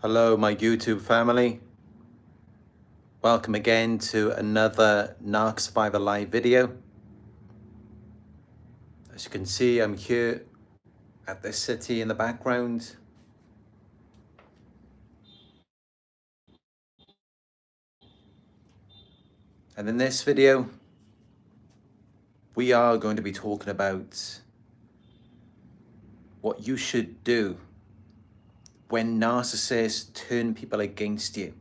Hello, my YouTube family. Welcome again to another Narc Survivor live video. As you can see, I'm here at this city in the background. And in this video, we are going to be talking about what you should do when narcissists turn people against you.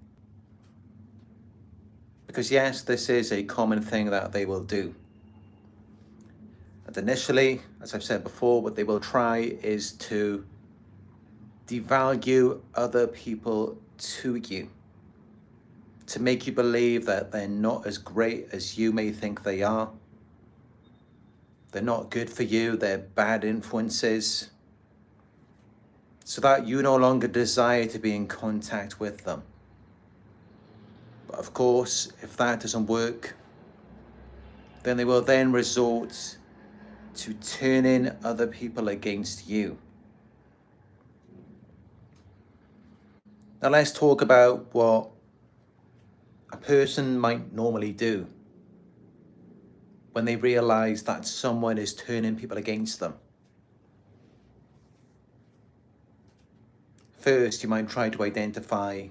Because yes, this is a common thing that they will do. And initially, as I've said before, what they will try is to devalue other people to you, to make you believe that they're not as great as you may think they are. They're not good for you, they're bad influences, so that you no longer desire to be in contact with them. But of course, if that doesn't work, then they will then resort to turning other people against you. Now let's talk about what a person might normally do when they realize that someone is turning people against them. First, you might try to identify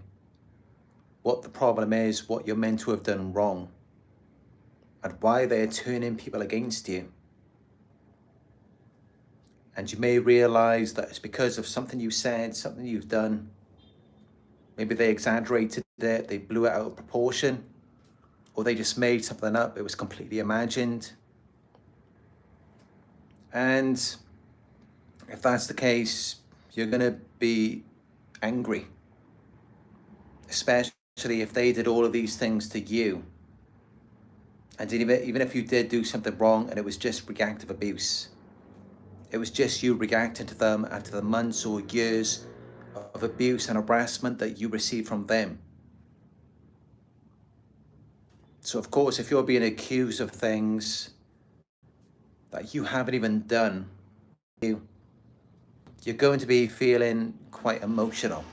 what the problem is, what you're meant to have done wrong, and why they're turning people against you. And you may realize that it's because of something you said, something you've done. Maybe they exaggerated it, they blew it out of proportion, or they just made something up, it was completely imagined. And if that's the case, you're gonna be angry, especially if they did all of these things to you. And even if you did do something wrong and it was just reactive abuse, it was just you reacting to them after the months or years of abuse and harassment that you received from them. So of course, if you're being accused of things that you haven't even done, you're going to be feeling quite emotional.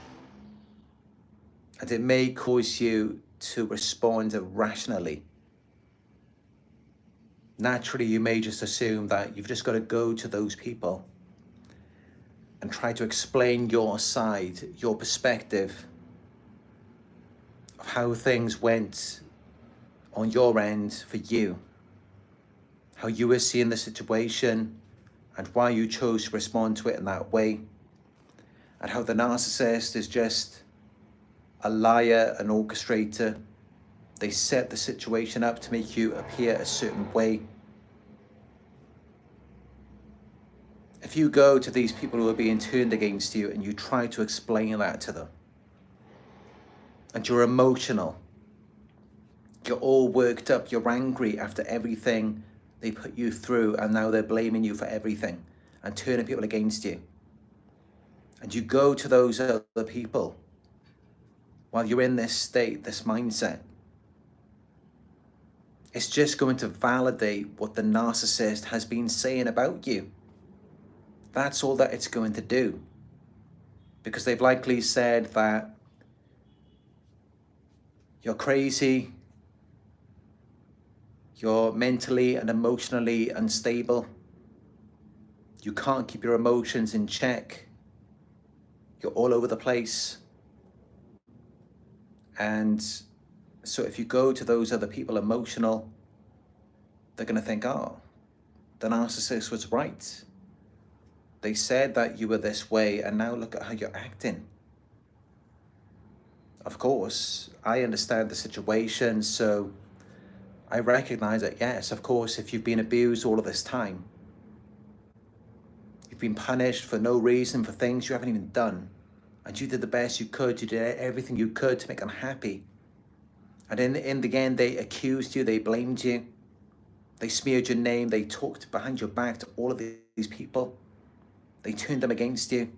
And it may cause you to respond irrationally. Naturally, you may just assume that you've just got to go to those people and try to explain your side, your perspective of how things went on your end for you, how you were seeing the situation and why you chose to respond to it in that way, and how the narcissist is just a liar, an orchestrator. They set the situation up to make you appear a certain way. If you go to these people who are being turned against you and you try to explain that to them, and you're emotional, you're all worked up, you're angry after everything they put you through, and now they're blaming you for everything and turning people against you. And you go to those other people while you're in this state, this mindset. It's just going to validate what the narcissist has been saying about you. That's all that it's going to do. Because they've likely said that you're crazy, you're mentally and emotionally unstable, you can't keep your emotions in check, you're all over the place. And so if you go to those other people emotional, they're going to think, oh, the narcissist was right. They said that you were this way, and now look at how you're acting. Of course, I understand the situation, so I recognize that, yes, of course, if you've been abused all of this time, you've been punished for no reason for things you haven't even done, and you did the best you could, you did everything you could to make them happy. And in the end, they accused you, they blamed you, they smeared your name, they talked behind your back to all of these people. They turned them against you.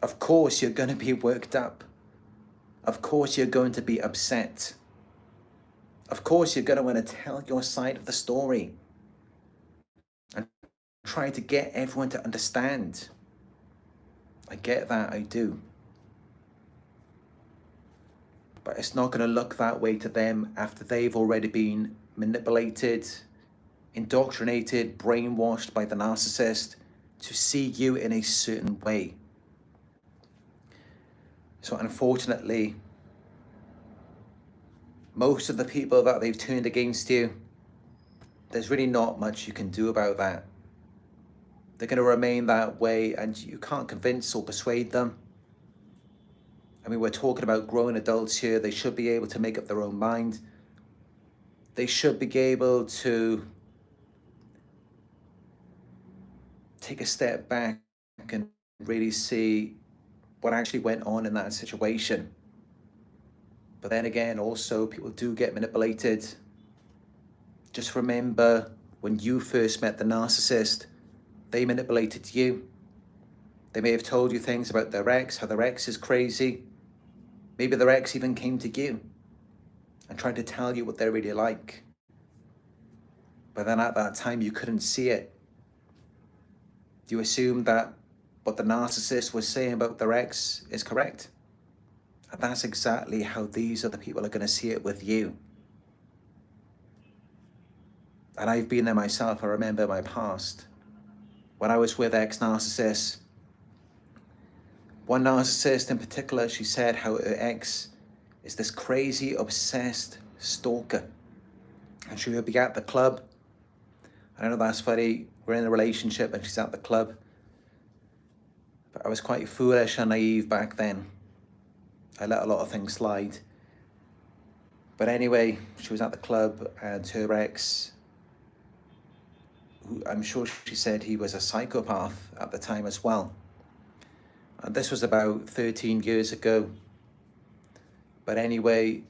Of course, you're going to be worked up. Of course, you're going to be upset. Of course, you're going to want to tell your side of the story and try to get everyone to understand. I get that, I do. But it's not going to look that way to them after they've already been manipulated, indoctrinated, brainwashed by the narcissist to see you in a certain way. So unfortunately, most of the people that they've turned against you, there's really not much you can do about that. They're going to remain that way, and you can't convince or persuade them. I mean, we're talking about grown adults here. They should be able to make up their own mind. They should be able to take a step back and really see what actually went on in that situation. But then again, also, people do get manipulated. Just remember, when you first met the narcissist, they manipulated you. They may have told you things about their ex, how their ex is crazy. Maybe their ex even came to you and tried to tell you what they're really like. But then at that time, you couldn't see it. You assumed that what the narcissist was saying about their ex is correct. And that's exactly how these other people are going to see it with you. And I've been there myself. I remember my past. When I was with ex-narcissists, one narcissist in particular, she said how her ex is this crazy, obsessed stalker. And she would be at the club. I know that's funny. We're in a relationship and she's at the club. But I was quite foolish and naive back then. I let a lot of things slide. But anyway, she was at the club and her ex, who I'm sure she said he was a psychopath at the time as well. And this was about 13 years ago. But anyway,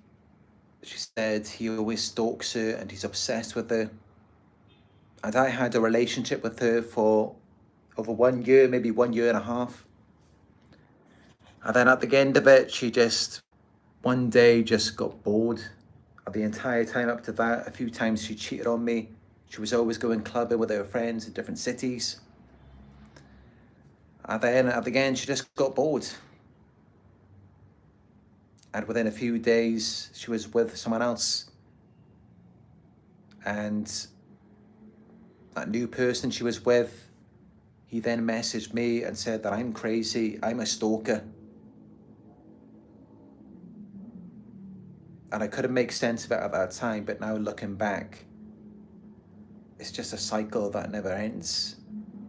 she said he always stalks her and he's obsessed with her. And I had a relationship with her for over 1 year, maybe 1.5 years. And then at the end of it, she just one day just got bored. And the entire time up to that, a few times she cheated on me. She was always going clubbing with her friends in different cities. And then at the end, she just got bored. And within a few days, she was with someone else. And that new person she was with, he then messaged me and said that I'm crazy, I'm a stalker. And I couldn't make sense of it at that time, but now looking back, it's just a cycle that never ends.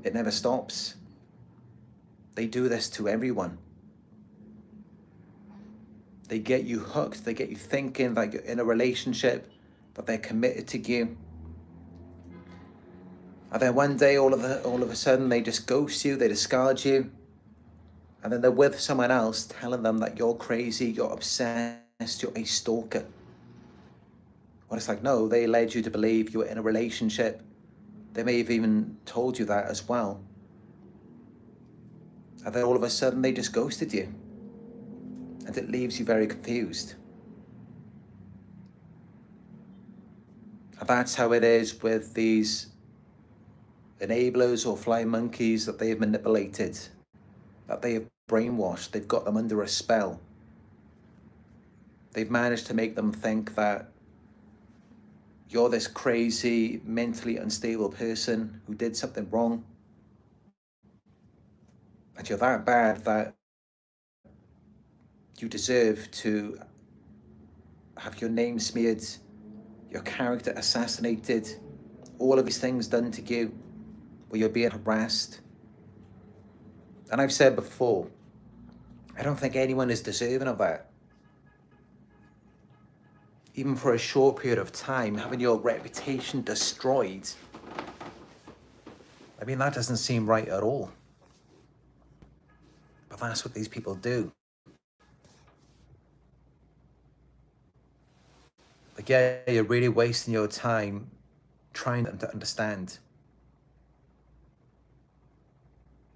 It never stops. They do this to everyone. They get you hooked, they get you thinking that you're in a relationship, that they're committed to you. And then one day, all of a sudden, they just ghost you, they discard you. And then they're with someone else telling them that you're crazy, you're obsessed, you're a stalker. Well, it's like, no, they led you to believe you were in a relationship. They may have even told you that as well. And then all of a sudden, they just ghosted you. And it leaves you very confused. And that's how it is with these enablers or flying monkeys that they have manipulated, that they have brainwashed. They've got them under a spell. They've managed to make them think that you're this crazy, mentally unstable person who did something wrong. And you're that bad that you deserve to have your name smeared, your character assassinated, all of these things done to you, where you're being harassed. And I've said before, I don't think anyone is deserving of that. Even for a short period of time, having your reputation destroyed, I mean, that doesn't seem right at all. But that's what these people do. Like, yeah, you're really wasting your time trying to understand.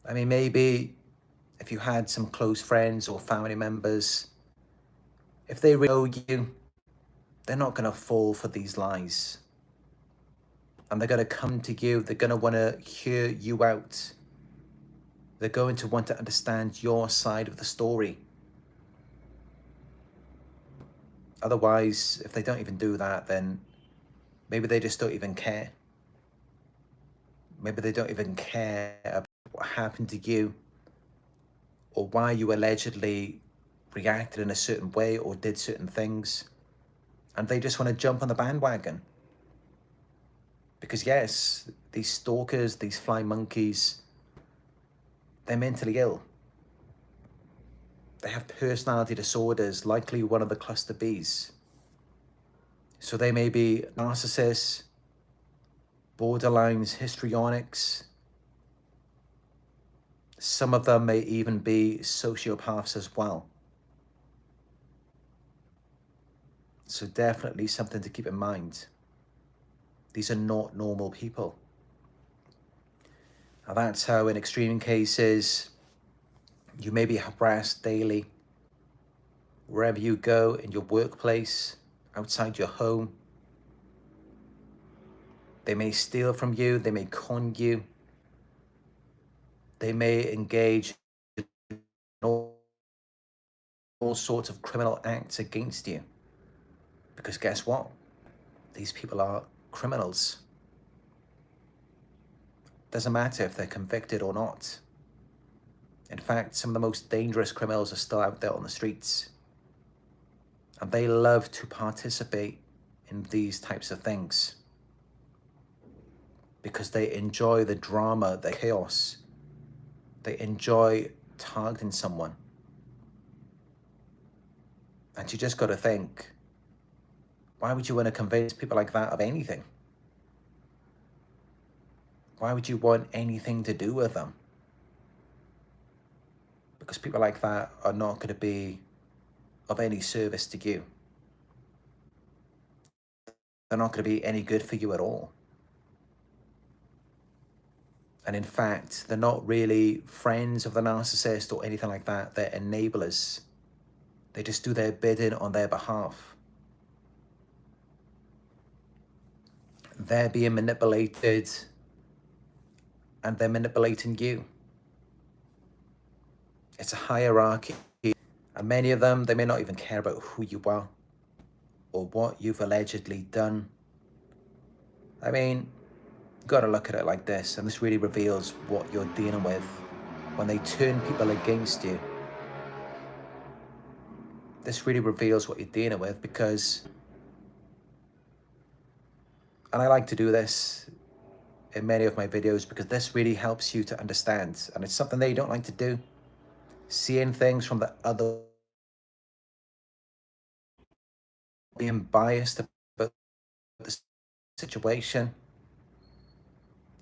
I mean, maybe if you had some close friends or family members, if they really know you, they're not going to fall for these lies. And they're going to come to you. They're going to want to hear you out. They're going to want to understand your side of the story. Otherwise, if they don't even do that, then maybe they just don't even care. Maybe they don't even care about what happened to you or why you allegedly reacted in a certain way or did certain things. And they just want to jump on the bandwagon. Because yes, these stalkers, these fly monkeys, they're mentally ill. They have personality disorders, likely one of the cluster Bs. So they may be narcissists, borderlines, histrionics. Some of them may even be sociopaths as well. So definitely something to keep in mind. These are not normal people. And that's how in extreme cases, you may be harassed daily, wherever you go, in your workplace, outside your home. They may steal from you, they may con you. They may engage in all sorts of criminal acts against you. Because guess what? These people are criminals. Doesn't matter if they're convicted or not. In fact, some of the most dangerous criminals are still out there on the streets. And they love to participate in these types of things because they enjoy the drama, the chaos. They enjoy targeting someone. And you just got to think, why would you want to convince people like that of anything? Why would you want anything to do with them? Because people like that are not going to be of any service to you. They're not going to be any good for you at all. And in fact, they're not really friends of the narcissist or anything like that. They're enablers. They just do their bidding on their behalf. They're being manipulated and they're manipulating you. It's a hierarchy. And many of them, they may not even care about who you are or what you've allegedly done. I mean, you've got to look at it like this, and this really reveals what you're dealing with when they turn people against you. This really reveals what you're dealing with because, and I like to do this in many of my videos because this really helps you to understand, and it's something that you don't like to do. Seeing things from the other, being biased about the situation.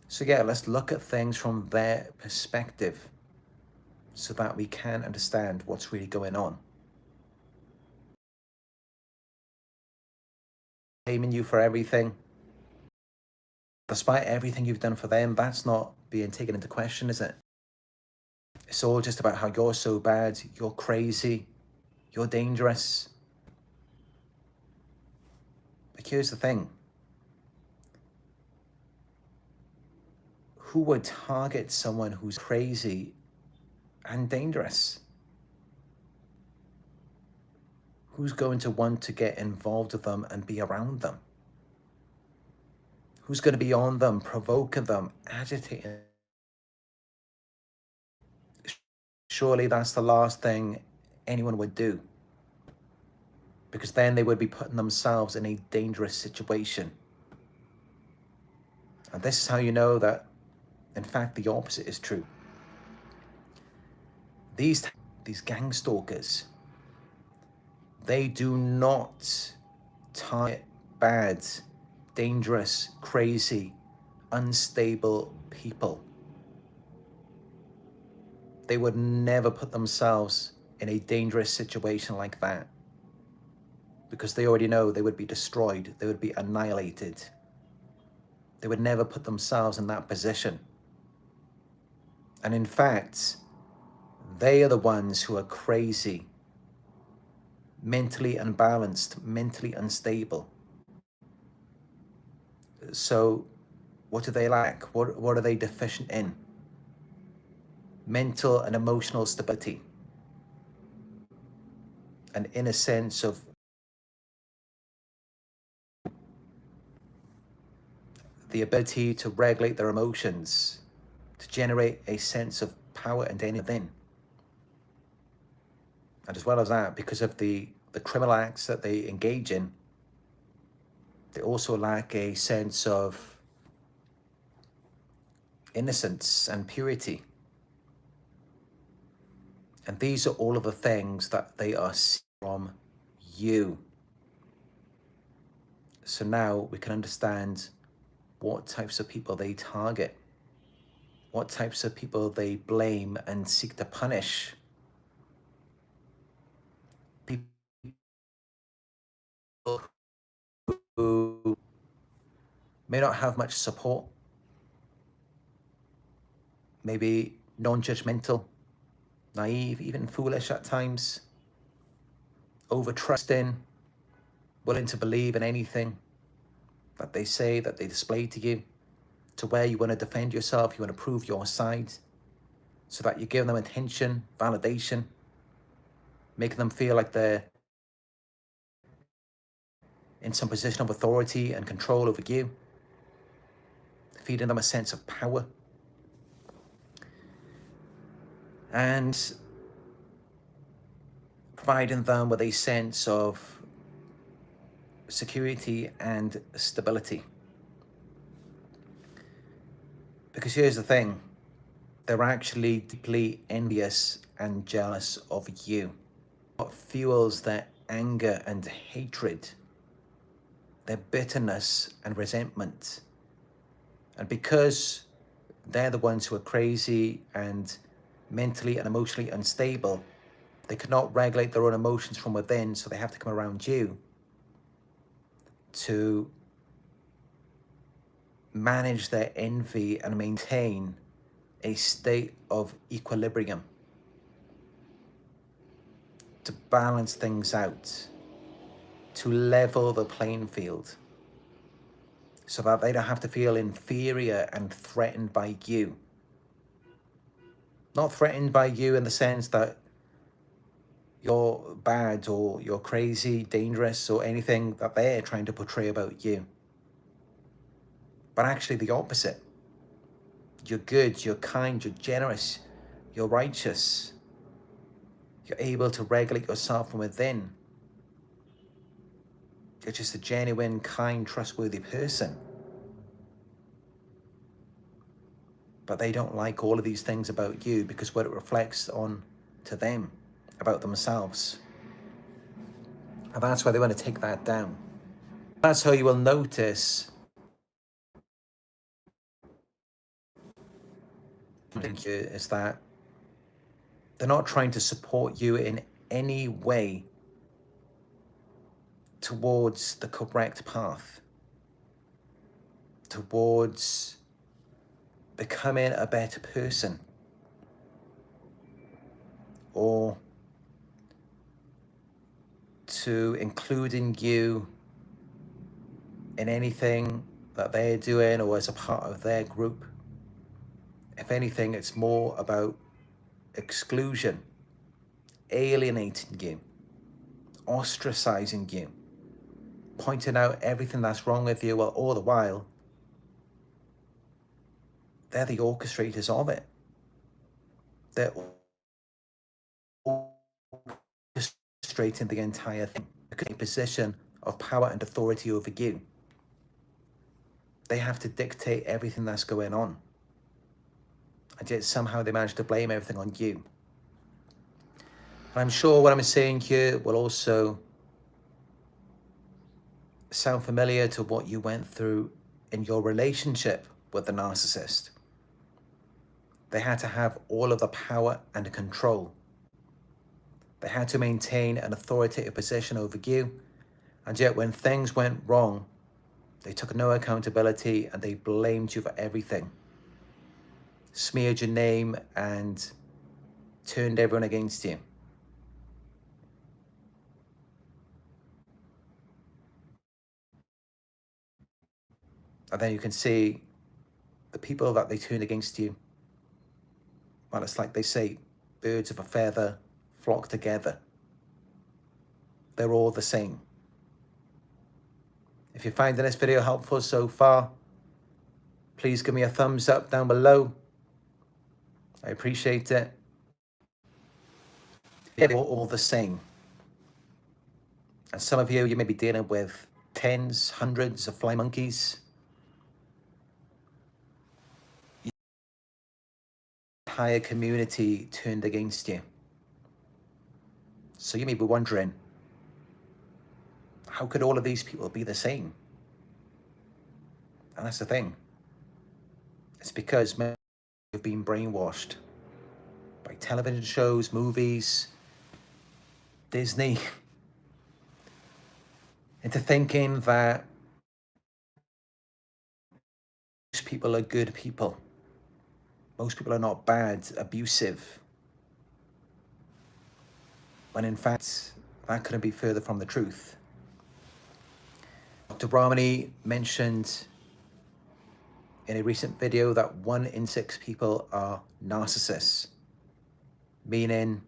So yeah, let's look at things from their perspective so that we can understand what's really going on. Blaming you for everything, despite everything you've done for them, that's not being taken into question, is it? It's all just about how you're so bad, you're crazy, you're dangerous. But here's the thing. Who would target someone who's crazy and dangerous? Who's going to want to get involved with them and be around them? Who's going to be on them, provoking them, agitating? Surely that's the last thing anyone would do, because then they would be putting themselves in a dangerous situation. And this is how you know that, in fact, the opposite is true. These gang stalkers, they do not target bad, dangerous, crazy, unstable people. They would never put themselves in a dangerous situation like that because they already know they would be destroyed, they would be annihilated. They would never put themselves in that position. And in fact, they are the ones who are crazy, mentally unbalanced, mentally unstable. So what do they lack? What are they deficient in? Mental and emotional stability. An inner sense of the ability to regulate their emotions, to generate a sense of power and energy within. And as well as that, because of the criminal acts that they engage in, they also lack a sense of innocence and purity. And these are all of the things that they are seeing from you. So now we can understand what types of people they target, what types of people they blame and seek to punish. People who may not have much support, maybe non-judgmental, naive, even foolish at times, over-trusting, willing to believe in anything that they say, that they display to you, to where you want to defend yourself, you want to prove your side, so that you give them attention, validation, making them feel like they're in some position of authority and control over you, feeding them a sense of power. And providing them with a sense of security and stability. Because here's the thing, they're actually deeply envious and jealous of you. What fuels their anger and hatred, their bitterness and resentment. And because they're the ones who are crazy and mentally and emotionally unstable, they cannot regulate their own emotions from within, so they have to come around you to manage their envy and maintain a state of equilibrium, to balance things out, to level the playing field, so that they don't have to feel inferior and threatened by you. Not threatened by you in the sense that you're bad or you're crazy, dangerous, or anything that they're trying to portray about you. But actually the opposite. You're good, you're kind, you're generous, you're righteous. You're able to regulate yourself from within. You're just a genuine, kind, trustworthy person. But they don't like all of these things about you because what it reflects on to them about themselves. And that's why they want to take that down. That's how you will notice is that they're not trying to support you in any way towards the correct path, towards becoming a better person, or to including you in anything that they're doing or as a part of their group. If anything, it's more about exclusion, alienating you, ostracizing you, pointing out everything that's wrong with you, while all the while they're the orchestrators of it. They're orchestrating the entire thing because in a position of power and authority over you. They have to dictate everything that's going on. And yet somehow they manage to blame everything on you. And I'm sure what I'm saying here will also sound familiar to what you went through in your relationship with the narcissist. They had to have all of the power and control. They had to maintain an authoritative position over you. And yet when things went wrong, they took no accountability and they blamed you for everything. Smeared your name and turned everyone against you. And then you can see the people that they turned against you. Well, it's like they say, birds of a feather flock together. They're all the same. If you're finding this video helpful so far, Please give me a thumbs up down below. I appreciate it. They're all the same. And some of you may be dealing with tens, hundreds of fly monkeys. Entire community turned against you. So you may be wondering, how could all of these people be the same? And that's the thing. It's because many have been brainwashed by television shows, movies, Disney, into thinking that most people are good people. Most people are not bad, abusive. When in fact, that couldn't be further from the truth. Dr. Brahmani mentioned in a recent video that 1 in 6 people are narcissists, meaning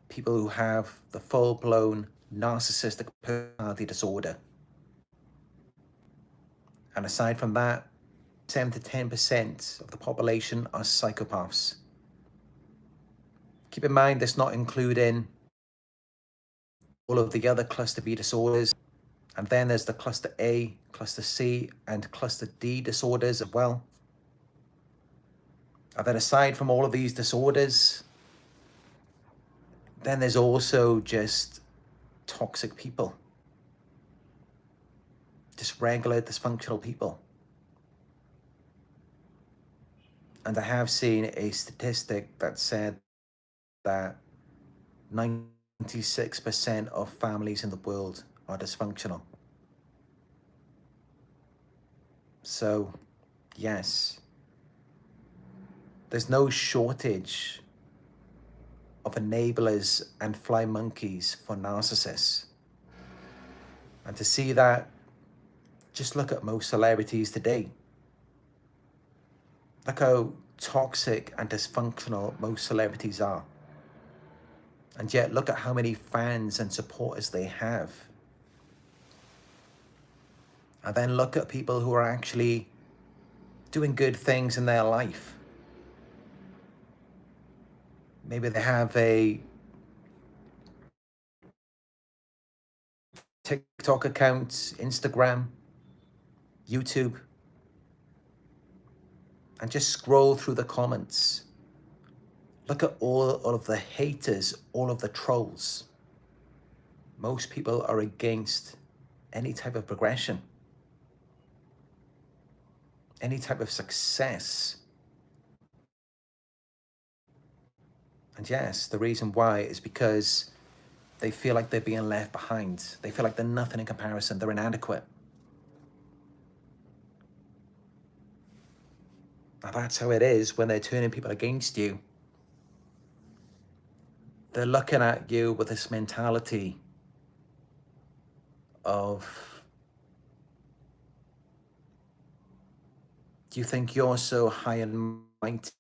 people who have the full-blown narcissistic personality disorder. And aside from that, 7 to 10% of the population are psychopaths. Keep in mind, that's not including all of the other cluster B disorders. And then there's the cluster A, cluster C, and cluster D disorders as well. And then aside from all of these disorders, then there's also just toxic people. Just regular dysfunctional people. And I have seen a statistic that said that 96% of families in the world are dysfunctional. So, yes, there's no shortage of enablers and fly monkeys for narcissists. And to see that, just look at most celebrities today. Look how toxic and dysfunctional most celebrities are. And yet look at how many fans and supporters they have. And then look at people who are actually doing good things in their life. Maybe they have a TikTok account, Instagram, YouTube, and just scroll through the comments. Look at all of the haters, all of the trolls. Most people are against any type of progression, any type of success. And yes, the reason why is because they feel like they're being left behind. They feel like they're nothing in comparison. They're inadequate. Now that's how it is when they're turning people against you. They're looking at you with this mentality of, do you think you're so high and mighty?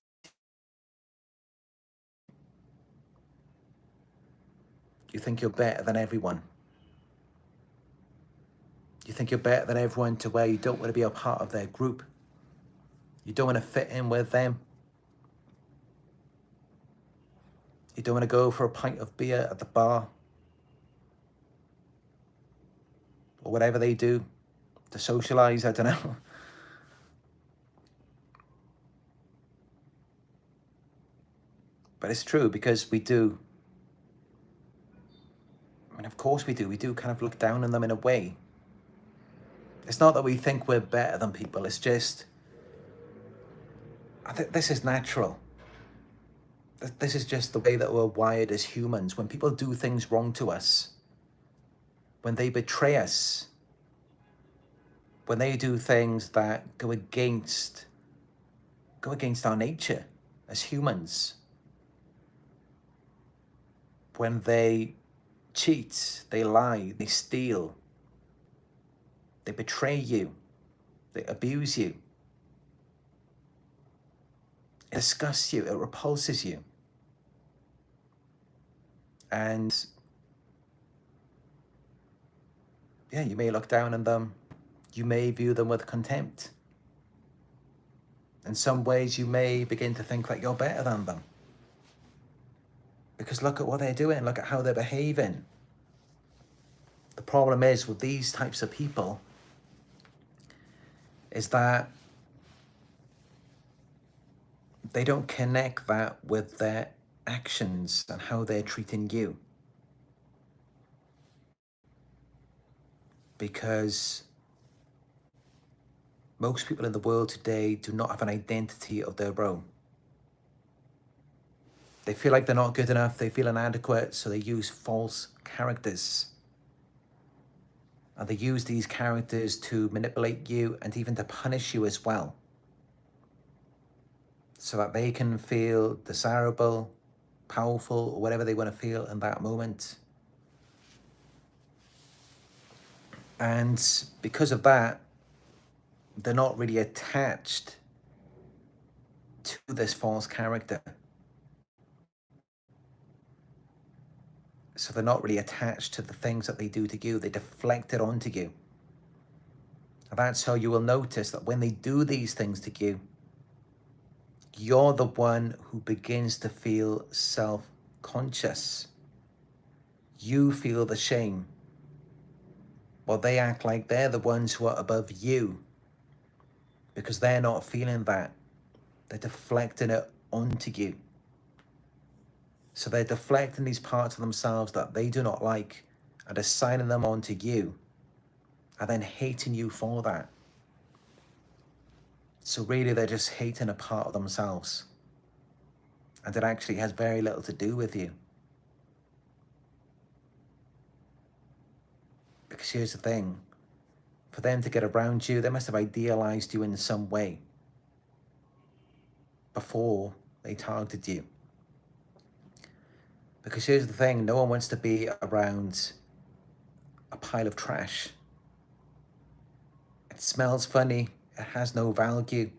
Do you think you're better than everyone? Do you think you're better than everyone to where you don't want to be a part of their group? You don't want to fit in with them? You don't want to go for a pint of beer at the bar? Or whatever they do to socialize, I don't know. But it's true, because we do. I mean, of course we do. We do kind of look down on them in a way. It's not that we think we're better than people. It's just, I think this is natural. This is just the way that we're wired as humans. When people do things wrong to us, when they betray us, when they do things that go against our nature as humans, when they cheat, they lie, they steal, they betray you, they abuse you, it disgusts you, it repulses you. And yeah, you may look down on them, you may view them with contempt. In some ways, you may begin to think that you're better than them. Because look at what they're doing, look at how they're behaving. The problem is with these types of people is that they don't connect that with their actions and how they're treating you. Because most people in the world today do not have an identity of their own. They feel like they're not good enough, they feel inadequate, so they use false characters. And they use these characters to manipulate you and even to punish you as well, so that they can feel desirable, powerful, or whatever they want to feel in that moment. And because of that, they're not really attached to this false character. So they're not really attached to the things that they do to you. They deflect it onto you. And that's how you will notice that when they do these things to you, you're the one who begins to feel self-conscious. You feel the shame. Well, they act like they're the ones who are above you because they're not feeling that. They're deflecting it onto you. So they're deflecting these parts of themselves that they do not like and assigning them onto you and then hating you for that. So really they're just hating a part of themselves. And it actually has very little to do with you. Because here's the thing, for them to get around you, they must have idealized you in some way before they targeted you. Because here's the thing, no one wants to be around a pile of trash. It smells funny, it has no value.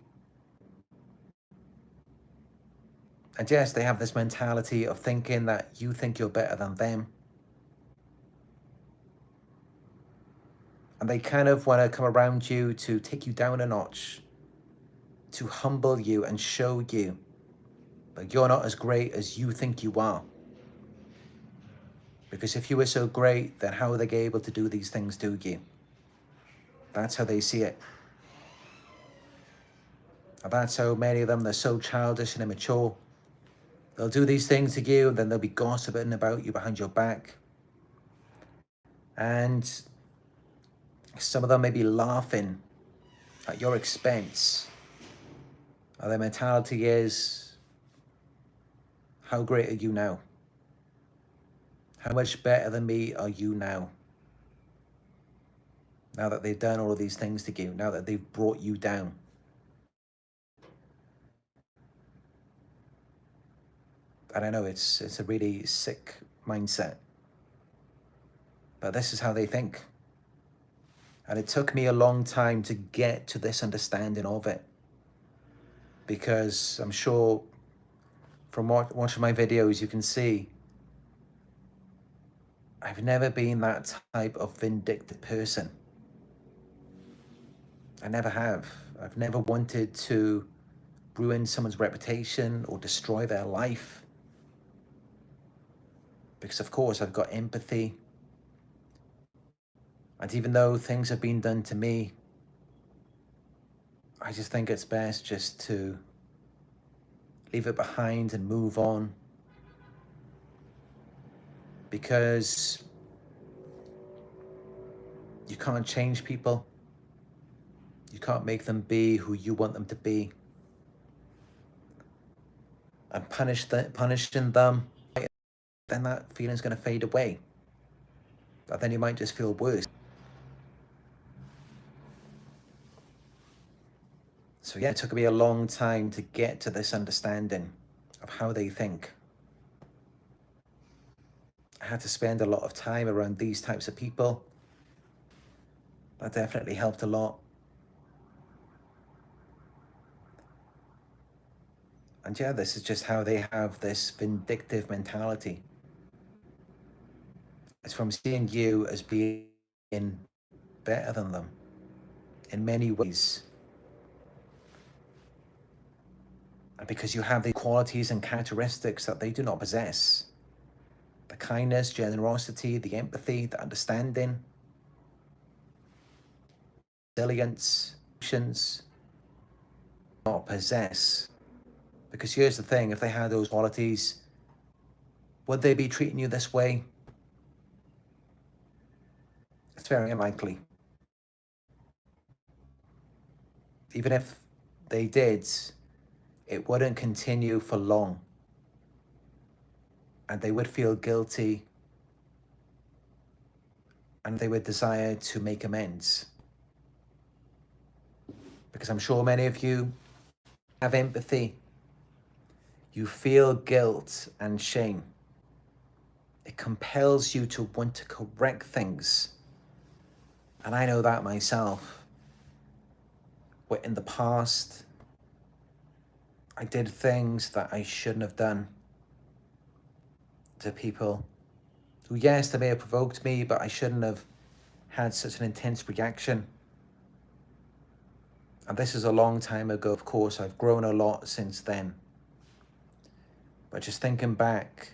And yes, they have this mentality of thinking that you think you're better than them. And they kind of want to come around you to take you down a notch, to humble you and show you that you're not as great as you think you are. Because if you were so great, then how are they able to do these things to you? That's how they see it. And that's how many of them, they're so childish and immature. They'll do these things to you, and then they'll be gossiping about you behind your back. And some of them may be laughing at your expense. And their mentality is, how great are you now? How much better than me are you now? Now that they've done all of these things to you, now that they've brought you down. And I know it's a really sick mindset, but this is how they think. And it took me a long time to get to this understanding of it, because I'm sure from watching my videos, you can see I've never been that type of vindictive person. I never have. I've never wanted to ruin someone's reputation or destroy their life. Because of course I've got empathy. And even though things have been done to me, I just think it's best just to leave it behind and move on. Because you can't change people. You can't make them be who you want them to be. And punishing them, then that feeling's going to fade away. But then you might just feel worse. So yeah, it took me a long time to get to this understanding of how they think. I had to spend a lot of time around these types of people. That definitely helped a lot. And yeah, this is just how they have this vindictive mentality. It's from seeing you as being better than them in many ways. And because you have the qualities and characteristics that they do not possess, the kindness, generosity, the empathy, the understanding, resilience, patience, not possess. Because here's the thing, if they had those qualities, would they be treating you this way? It's very unlikely. Even if they did, it wouldn't continue for long. And they would feel guilty and they would desire to make amends. Because I'm sure many of you have empathy. You feel guilt and shame. It compels you to want to correct things. And I know that myself. Where in the past, I did things that I shouldn't have done to people who, yes, they may have provoked me, but I shouldn't have had such an intense reaction. And this is a long time ago, of course. I've grown a lot since then. But just thinking back,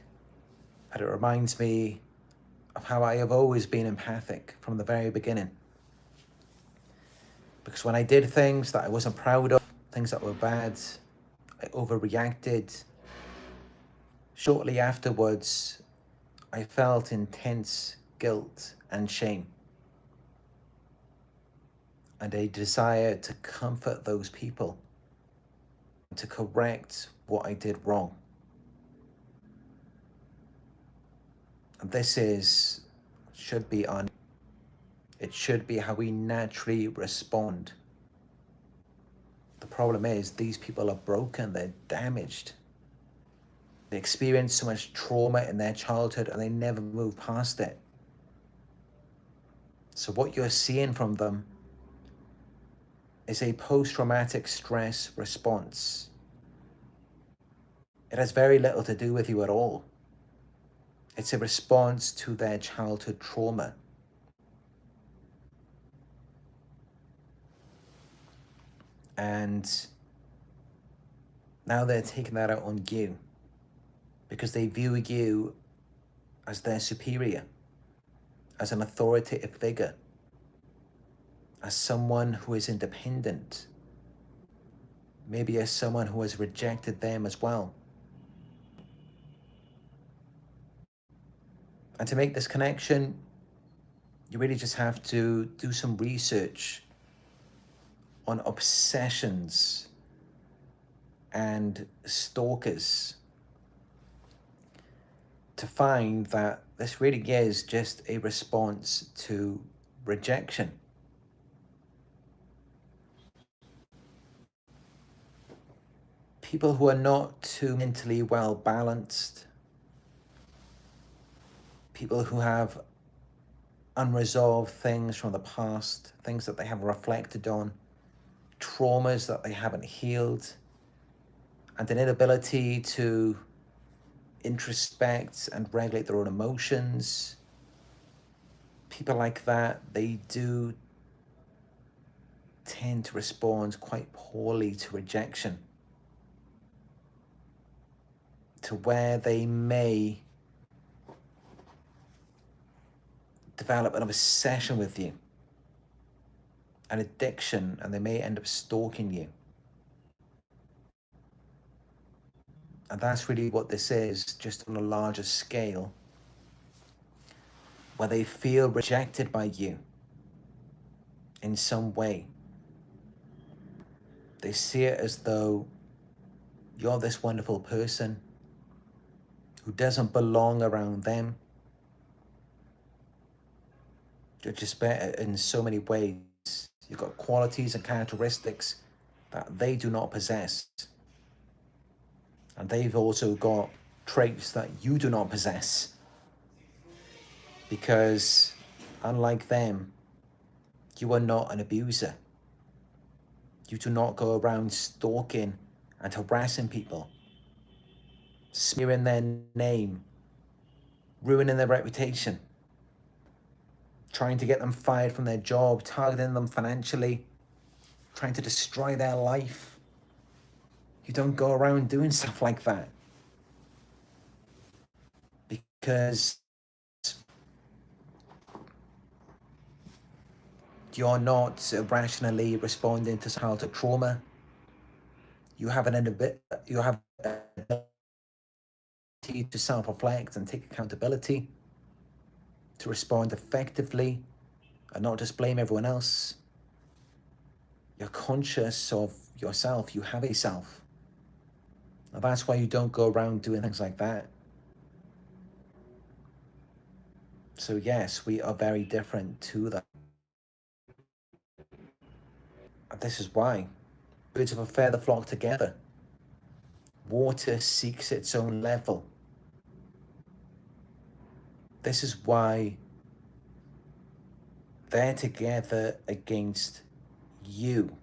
and it reminds me of how I have always been empathic from the very beginning. Because when I did things that I wasn't proud of, things that were bad, I overreacted. Shortly afterwards, I felt intense guilt and shame. And a desire to comfort those people, to correct what I did wrong. And this should be it should be how we naturally respond. The problem is these people are broken, they're damaged. They experienced so much trauma in their childhood and they never move past it. So what you're seeing from them is a post-traumatic stress response. It has very little to do with you at all. It's a response to their childhood trauma. And now they're taking that out on you because they view you as their superior, as an authoritative figure, as someone who is independent, maybe as someone who has rejected them as well. And to make this connection, you really just have to do some research on obsessions and stalkers to find that this really is just a response to rejection. People who are not too mentally well balanced, people who have unresolved things from the past, things that they haven't reflected on, traumas that they haven't healed, and an inability to introspect and regulate their own emotions. People like that, they do tend to respond quite poorly to rejection, to where they may develop an obsession with you, an addiction, and they may end up stalking you. And that's really what this is, just on a larger scale, where they feel rejected by you in some way. They see it as though you're this wonderful person who doesn't belong around them. You're just better in so many ways. You've got qualities and characteristics that they do not possess. And they've also got traits that you do not possess. Because unlike them, you are not an abuser. You do not go around stalking and harassing people, smearing their name, ruining their reputation, trying to get them fired from their job, targeting them financially, trying to destroy their life. You don't go around doing stuff like that. Because you're not rationally responding to childhood trauma. You have an ability to self-reflect and take accountability, to respond effectively and not just blame everyone else. You're conscious of yourself. You have a self. And that's why you don't go around doing things like that. So yes, we are very different to that. And this is why birds of a feather flock together. Water seeks its own level. This is why they're together against you.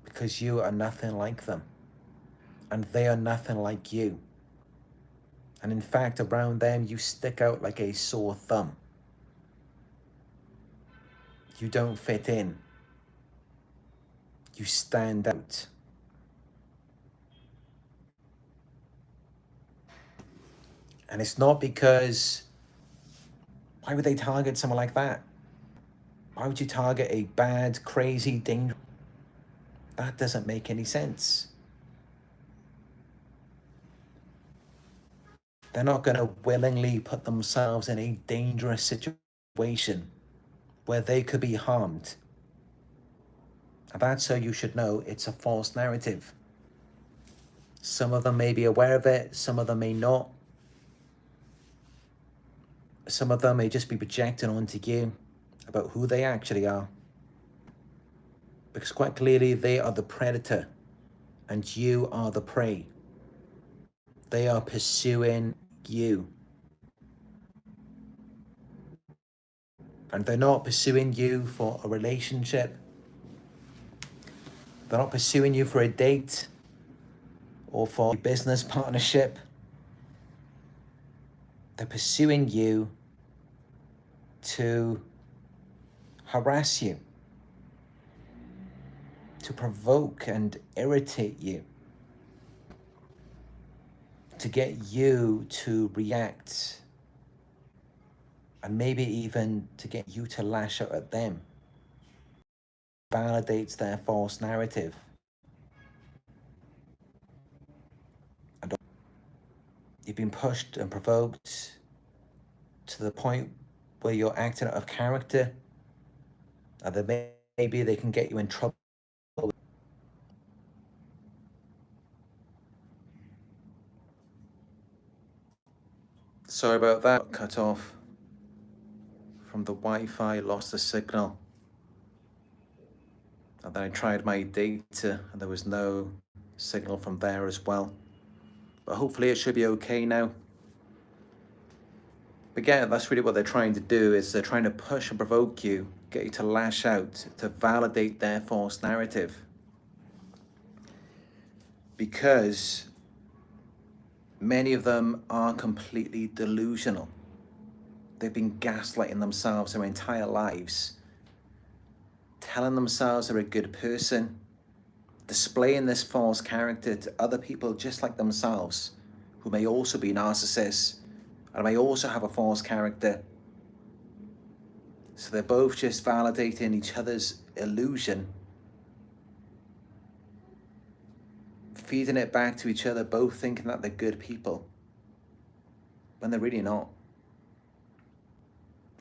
Because you are nothing like them. And they are nothing like you. And in fact, around them, you stick out like a sore thumb. You don't fit in. You stand out. And it's not because, why would they target someone like that? Why would you target a bad, crazy, dangerous? That doesn't make any sense. They're not going to willingly put themselves in a dangerous situation where they could be harmed. And that's so you should know it's a false narrative. Some of them may be aware of it, some of them may not. Some of them may just be projecting onto you about who they actually are. Because quite clearly they are the predator and you are the prey. They are pursuing you. And they're not pursuing you for a relationship. They're not pursuing you for a date or for a business partnership. They're pursuing you to harass you, to provoke and irritate you, to get you to react, and maybe even to get you to lash out at them. Validates their false narrative. And you've been pushed and provoked to the point where you're acting out of character, and then maybe they can get you in trouble. Sorry about that. Cut off from the Wi-Fi, lost the signal. And then I tried my data and there was no signal from there as well. But hopefully it should be okay now. But yeah, that's really what they're trying to do, is they're trying to push and provoke you, get you to lash out, to validate their false narrative. Because many of them are completely delusional. They've been gaslighting themselves their entire lives, telling themselves they're a good person, displaying this false character to other people just like themselves, who may also be narcissists and may also have a false character. So they're both just validating each other's illusion, feeding it back to each other, both thinking that they're good people, when they're really not.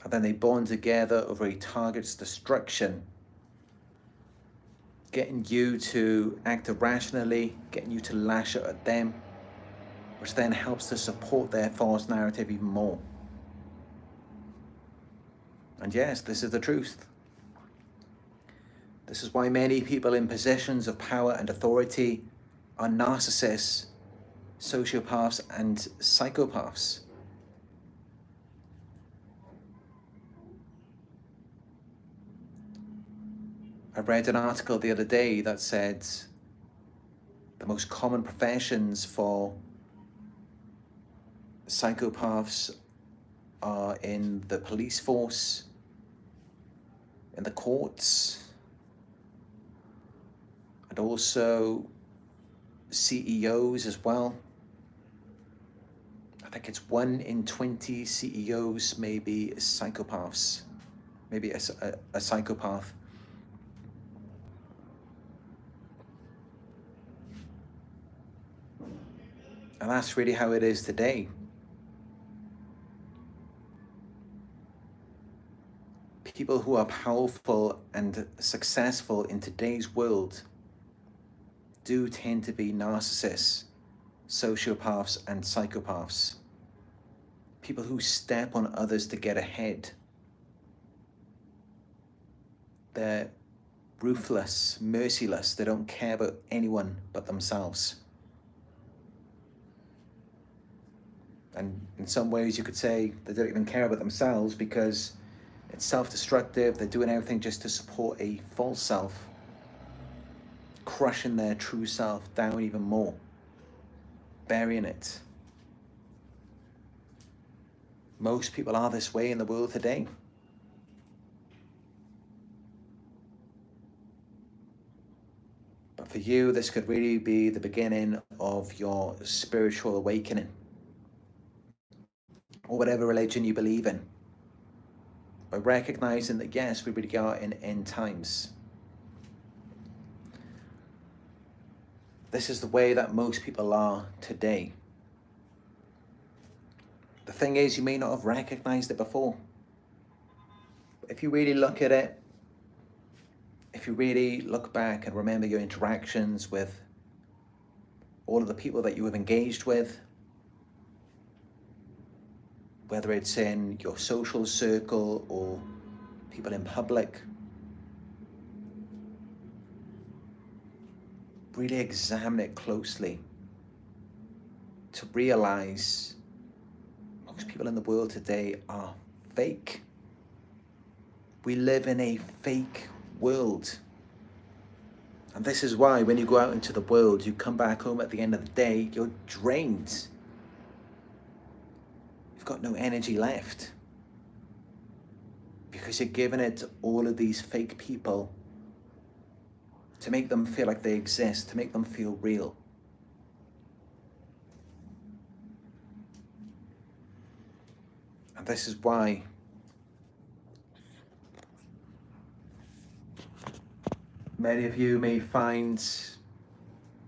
And then they bond together over a target's destruction, getting you to act irrationally, getting you to lash out at them, which then helps to support their false narrative even more. And yes, this is the truth. This is why many people in positions of power and authority are narcissists, sociopaths, and psychopaths. I read an article the other day that said the most common professions for psychopaths are in the police force, in the courts, and also CEOs as well. I think it's 1 in 20 CEOs may be psychopaths, maybe a psychopath. And that's really how it is today. People who are powerful and successful in today's world do tend to be narcissists, sociopaths, and psychopaths. People who step on others to get ahead. They're ruthless, merciless. They don't care about anyone but themselves. And in some ways you could say they don't even care about themselves because it's self-destructive. They're doing everything just to support a false self, crushing their true self down even more, burying it. Most people are this way in the world today. But for you, this could really be the beginning of your spiritual awakening, or whatever religion you believe in. By recognizing that, yes, we really are in end times. This is the way that most people are today. The thing is, you may not have recognized it before. If you really look at it, if you really look back and remember your interactions with all of the people that you have engaged with, whether it's in your social circle or people in public, really examine it closely to realize most people in the world today are fake. We live in a fake world. And this is why when you go out into the world, you come back home at the end of the day, you're drained. You've got no energy left because you're giving it to all of these fake people to make them feel like they exist, to make them feel real. And this is why many of you may find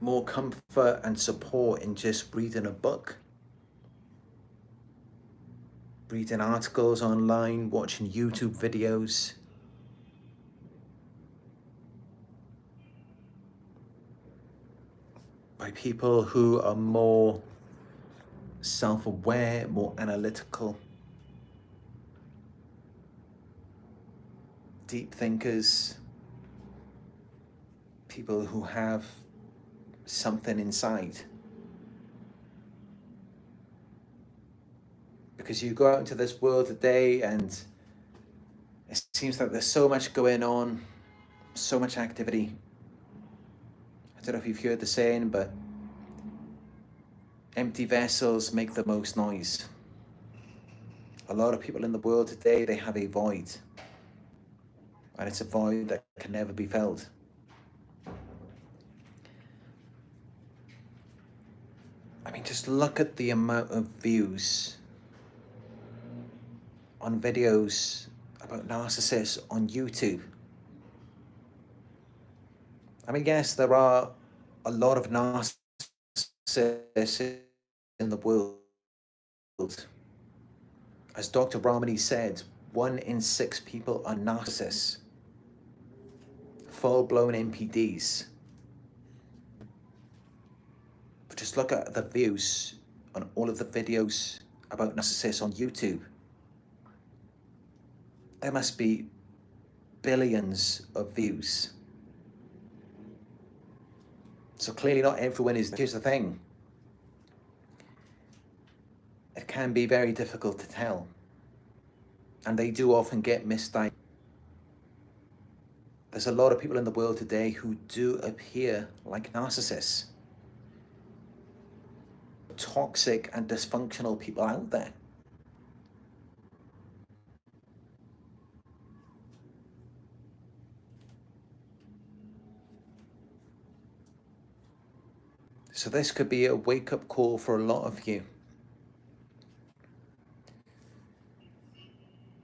more comfort and support in just reading a book, reading articles online, watching YouTube videos. By people who are more self-aware, more analytical, deep thinkers, people who have something inside. Because you go out into this world today and it seems like there's so much going on, so much activity. I don't know if you've heard the saying, but empty vessels make the most noise. A lot of people in the world today, they have a void. And it's a void that can never be filled. I mean, just look at the amount of views on videos about narcissists on YouTube. I mean, yes, there are a lot of narcissists in the world. As Dr. Ramani said, 1 in 6 people are narcissists, full-blown NPDs. But just look at the views on all of the videos about narcissists on YouTube. There must be billions of views. So clearly not everyone is. Here's the thing. It can be very difficult to tell. And they do often get misdiagnosed. There's a lot of people in the world today who do appear like narcissists. Toxic and dysfunctional people out there. So this could be a wake-up call for a lot of you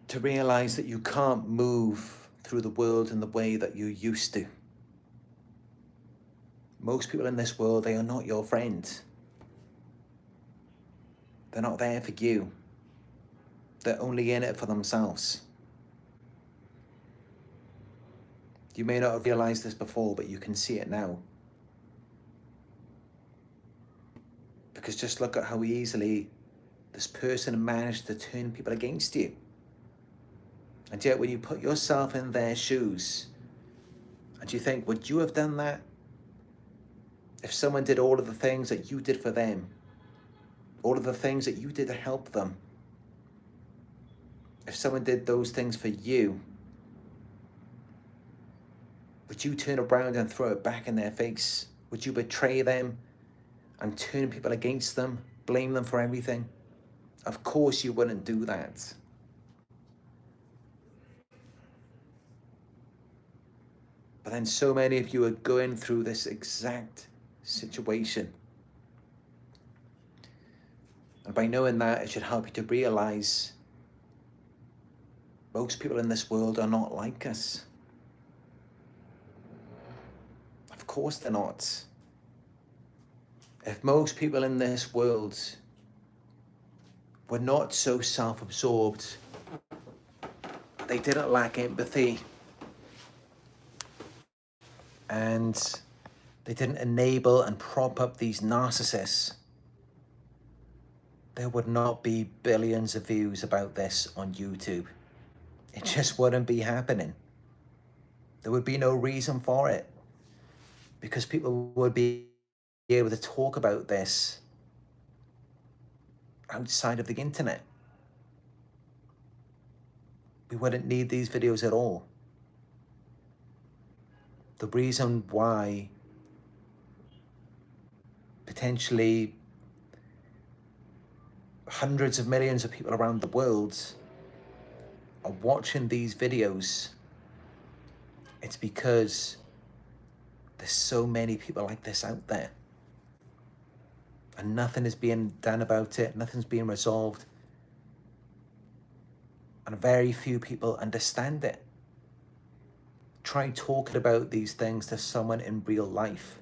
to realize that you can't move through the world in the way that you used to. Most people in this world, they are not your friend. They're not there for you. They're only in it for themselves. You may not have realized this before, but you can see it now. Because just look at how easily this person managed to turn people against you. And yet when you put yourself in their shoes, and you think, would you have done that? If someone did all of the things that you did for them, all of the things that you did to help them, if someone did those things for you, would you turn around and throw it back in their face? Would you betray them and turn people against them, blame them for everything? Of course you wouldn't do that. But then so many of you are going through this exact situation. And by knowing that, it should help you to realize most people in this world are not like us. Of course they're not. If most people in this world were not so self-absorbed, they didn't lack empathy, and they didn't enable and prop up these narcissists, there would not be billions of views about this on YouTube. It just wouldn't be happening. There would be no reason for it, because people would be able to talk about this outside of the internet. We wouldn't need these videos at all. The reason why potentially hundreds of millions of people around the world are watching these videos, it's because there's so many people like this out there. And nothing is being done about it, nothing's being resolved. And very few people understand it. Try talking about these things to someone in real life.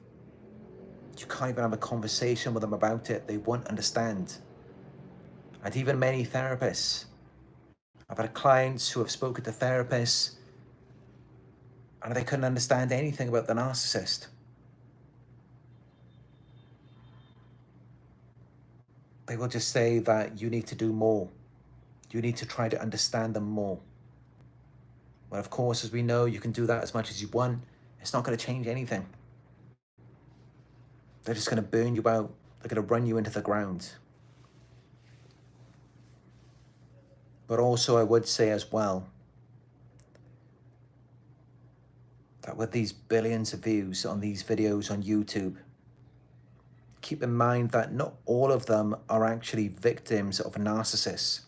You can't even have a conversation with them about it. They won't understand. And even many therapists. I've had clients who have spoken to therapists and they couldn't understand anything about the narcissist. They will just say that you need to do more. You need to try to understand them more. But of course, as we know, you can do that as much as you want. It's not going to change anything. They're just going to burn you out. They're going to run you into the ground. But also I would say as well, that with these billions of views on these videos on YouTube, keep in mind that not all of them are actually victims of a narcissist.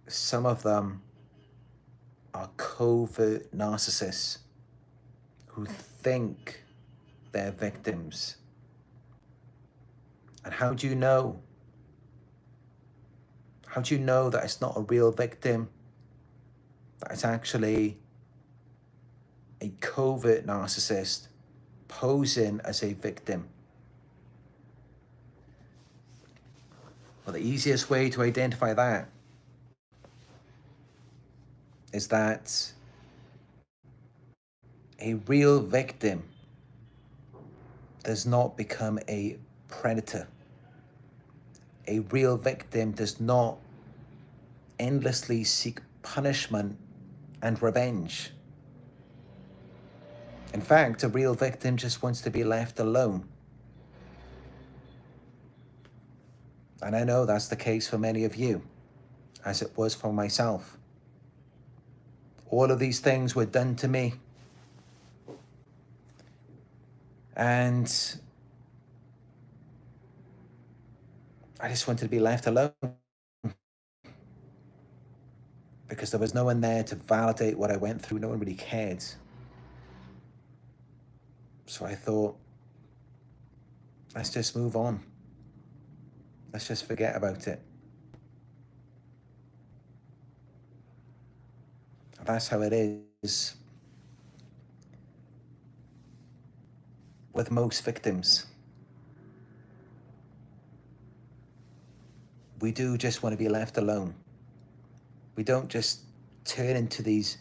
Some of them are covert narcissists who think they're victims. And how do you know? How do you know that it's not a real victim? That it's actually a covert narcissist posing as a victim? Well, the easiest way to identify that is that a real victim does not become a predator. A real victim does not endlessly seek punishment and revenge. In fact, a real victim just wants to be left alone. And I know that's the case for many of you, as it was for myself. All of these things were done to me. And I just wanted to be left alone, because there was no one there to validate what I went through. No one really cared. So I thought, let's just move on. Let's just forget about it. That's how it is with most victims. We do just want to be left alone. We don't just turn into these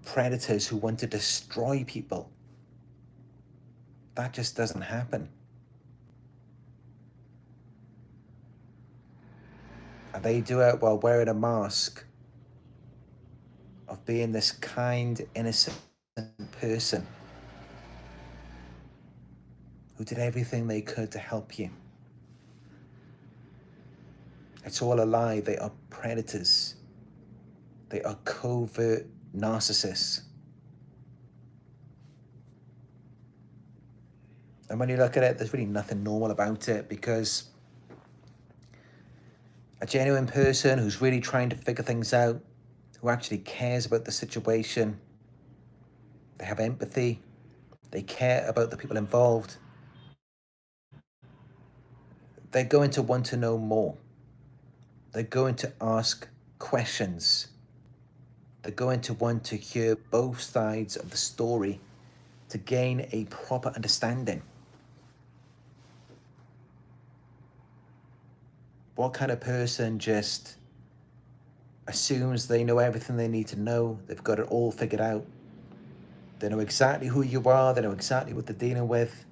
predators who want to destroy people. That just doesn't happen. And they do it while wearing a mask of being this kind, innocent person who did everything they could to help you. It's all a lie. They are predators. They are covert narcissists. And when you look at it, there's really nothing normal about it, because a genuine person who's really trying to figure things out, who actually cares about the situation, they have empathy, they care about the people involved, they're going to want to know more. They're going to ask questions. They're going to want to hear both sides of the story to gain a proper understanding. What kind of person just assumes they know everything they need to know, they've got it all figured out, they know exactly who you are, they know exactly what they're dealing with,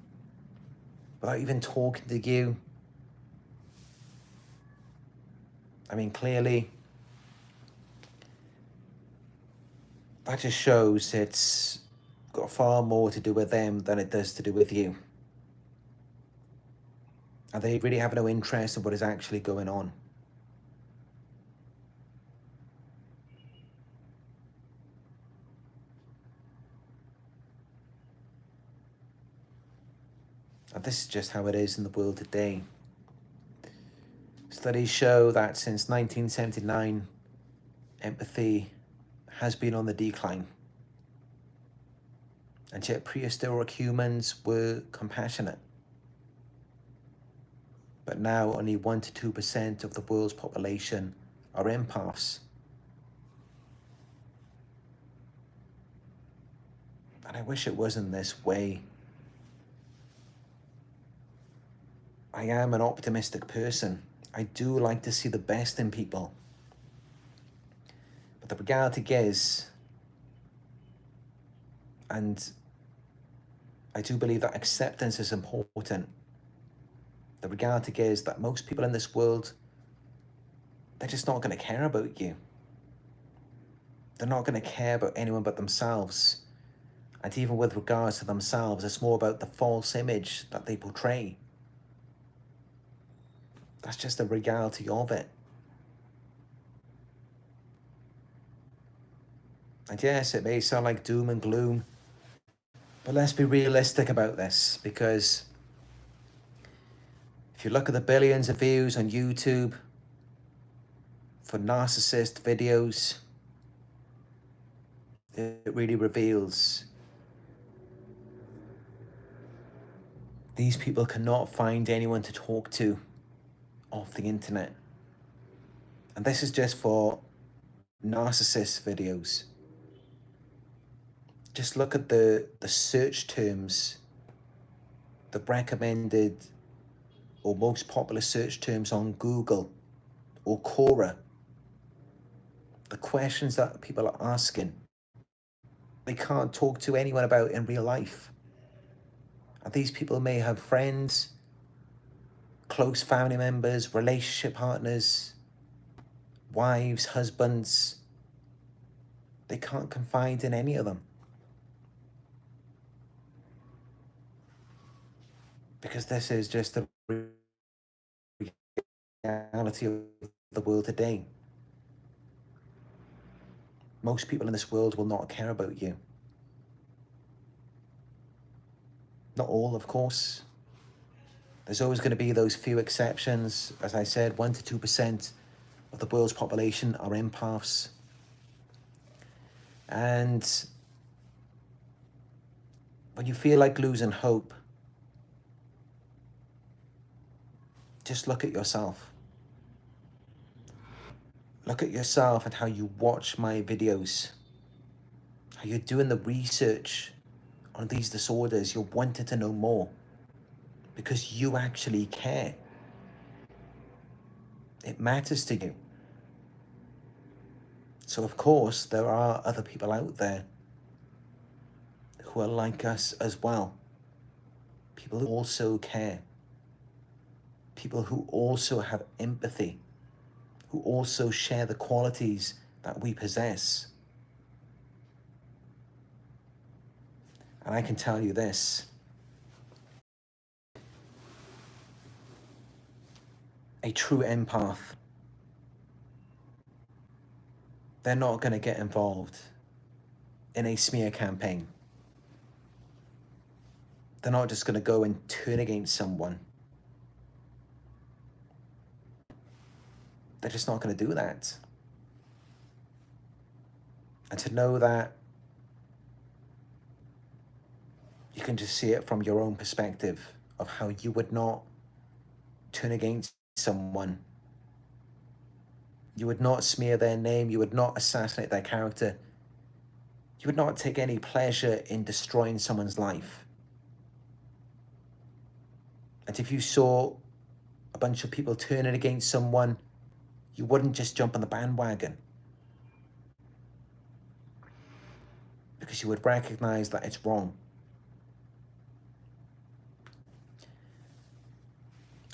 without even talking to you? I mean, clearly, that just shows it's got far more to do with them than it does to do with you. And they really have no interest in what is actually going on. And this is just how it is in the world today. Studies show that since 1979, empathy has been on the decline. And yet prehistoric humans were compassionate. But now only 1 to 2% of the world's population are empaths. And I wish it wasn't this way. I am an optimistic person. I do like to see the best in people. But the reality is, and I do believe that acceptance is important, the reality is that most people in this world, they're just not going to care about you. They're not going to care about anyone but themselves. And even with regards to themselves, it's more about the false image that they portray. That's just the reality of it. And yes, it may sound like doom and gloom, but let's be realistic about this, because if you look at the billions of views on YouTube for narcissist videos, it really reveals these people cannot find anyone to talk to off the internet. And this is just for narcissist videos. Just look at the search terms, the recommended or most popular search terms on Google or Quora. The questions that people are asking, they can't talk to anyone about in real life. And these people may have friends, close family members, relationship partners, wives, husbands. They can't confide in any of them, because this is just the reality of the world today. Most people in this world will not care about you. Not all, of course. There's always going to be those few exceptions. As I said, 1 to 2% of the world's population are empaths. And When you feel like losing hope, just look at yourself. Look at yourself and how you watch my videos, how you're doing the research on these disorders. You're wanting to know more because you actually care. It matters to you. So of course, there are other people out there who are like us as well. People who also care. People who also have empathy, who also share the qualities that we possess. And I can tell you this, a true empath, they're not going to get involved in a smear campaign. They're not just going to go and turn against someone. They're just not going to do that. And to know that you can just see it from your own perspective of how you would not turn against someone. You would not smear their name. You would not assassinate their character. You would not take any pleasure in destroying someone's life. And if you saw a bunch of people turning against someone, you wouldn't just jump on the bandwagon, because you would recognize that it's wrong.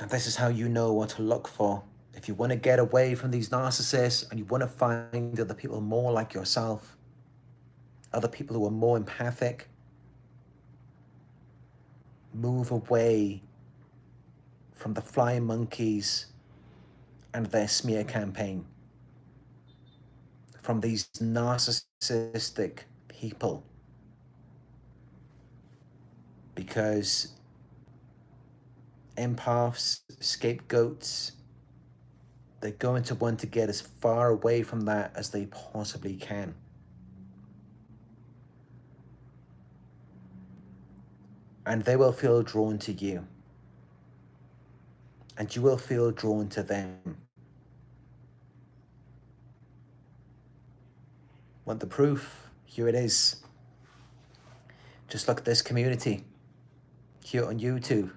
And this is how you know what to look for. If you want to get away from these narcissists and you want to find other people more like yourself, other people who are more empathic, move away from the flying monkeys and their smear campaign, from these narcissistic people, because empaths, scapegoats, they're going to want to get as far away from that as they possibly can. And they will feel drawn to you. And you will feel drawn to them. Want the proof? Here it is. Just look at this community here on YouTube.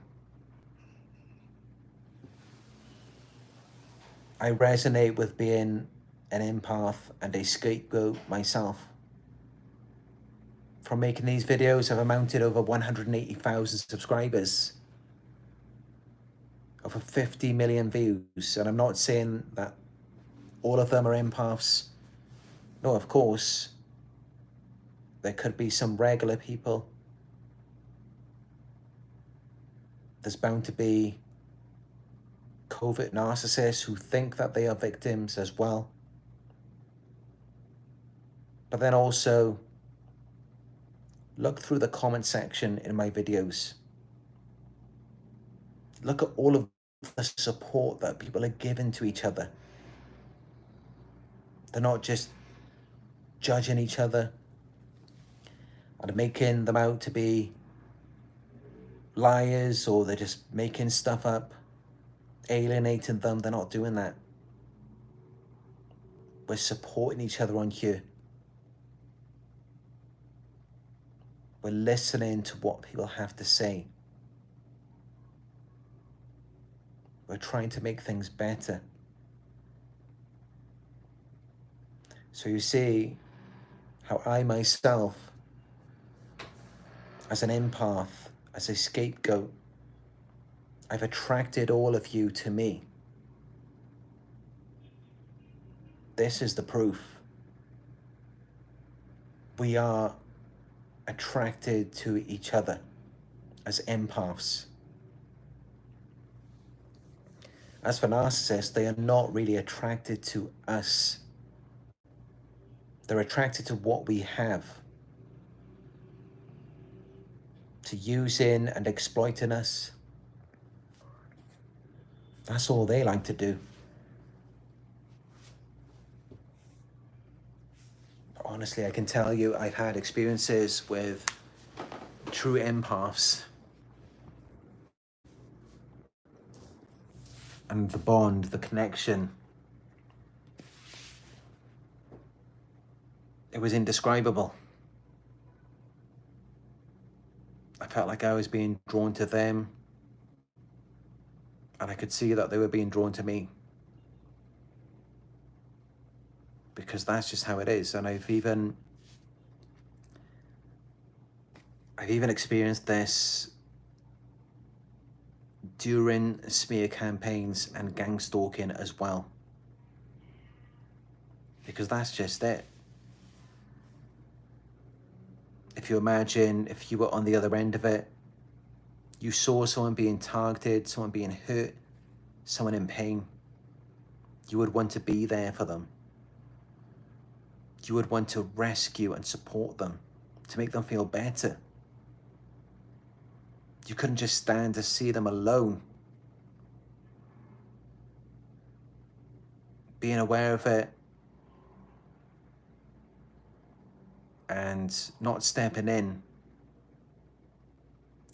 I resonate with being an empath and a scapegoat myself. From making these videos, I've amounted over 180,000 subscribers, over 50 million views. And I'm not saying that all of them are empaths. No, of course, there could be some regular people. There's bound to be covert narcissists who think that they are victims as well. But then also, look through the comment section in my videos. Look at all of the support that people are giving to each other. They're not just judging each other and making them out to be liars, or they're just making stuff up, alienating them. They're not doing that. We're supporting each other on here. We're listening to what people have to say. We're trying to make things better. So you see how I myself, as an empath, as a scapegoat, I've attracted all of you to me. This is the proof. We are attracted to each other as empaths. As for narcissists, they are not really attracted to us. They're attracted to what we have, to using and exploiting us. That's all they like to do. Honestly, I can tell you, I've had experiences with true empaths and the bond, the connection, it was indescribable. I felt like I was being drawn to them, and I could see that they were being drawn to me, because that's just how it is. And I've even experienced this during smear campaigns and gang stalking as well, because that's just it. If you imagine if you were on the other end of it, you saw someone being targeted, someone being hurt, someone in pain, you would want to be there for them. You would want to rescue and support them, to make them feel better. You couldn't just stand to see them alone. Being aware of it and not stepping in,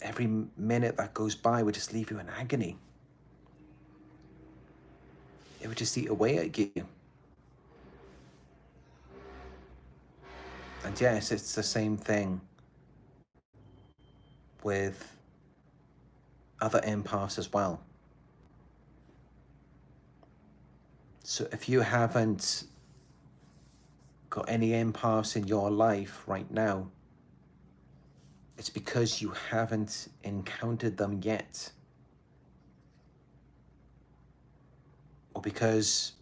every minute that goes by would just leave you in agony. It would just eat away at you. And yes, it's the same thing with other empaths as well. So if you haven't got any empaths in your life right now, it's because you haven't encountered them yet, or because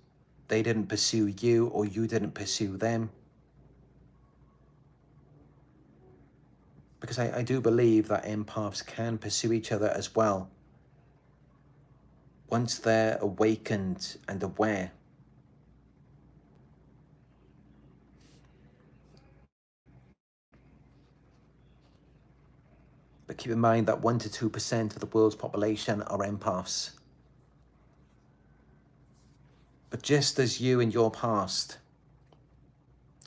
they didn't pursue you or you didn't pursue them. Because I do believe that empaths can pursue each other as well, once they're awakened and aware. But keep in mind that 1 to 2% of the world's population are empaths. But just as you in your past,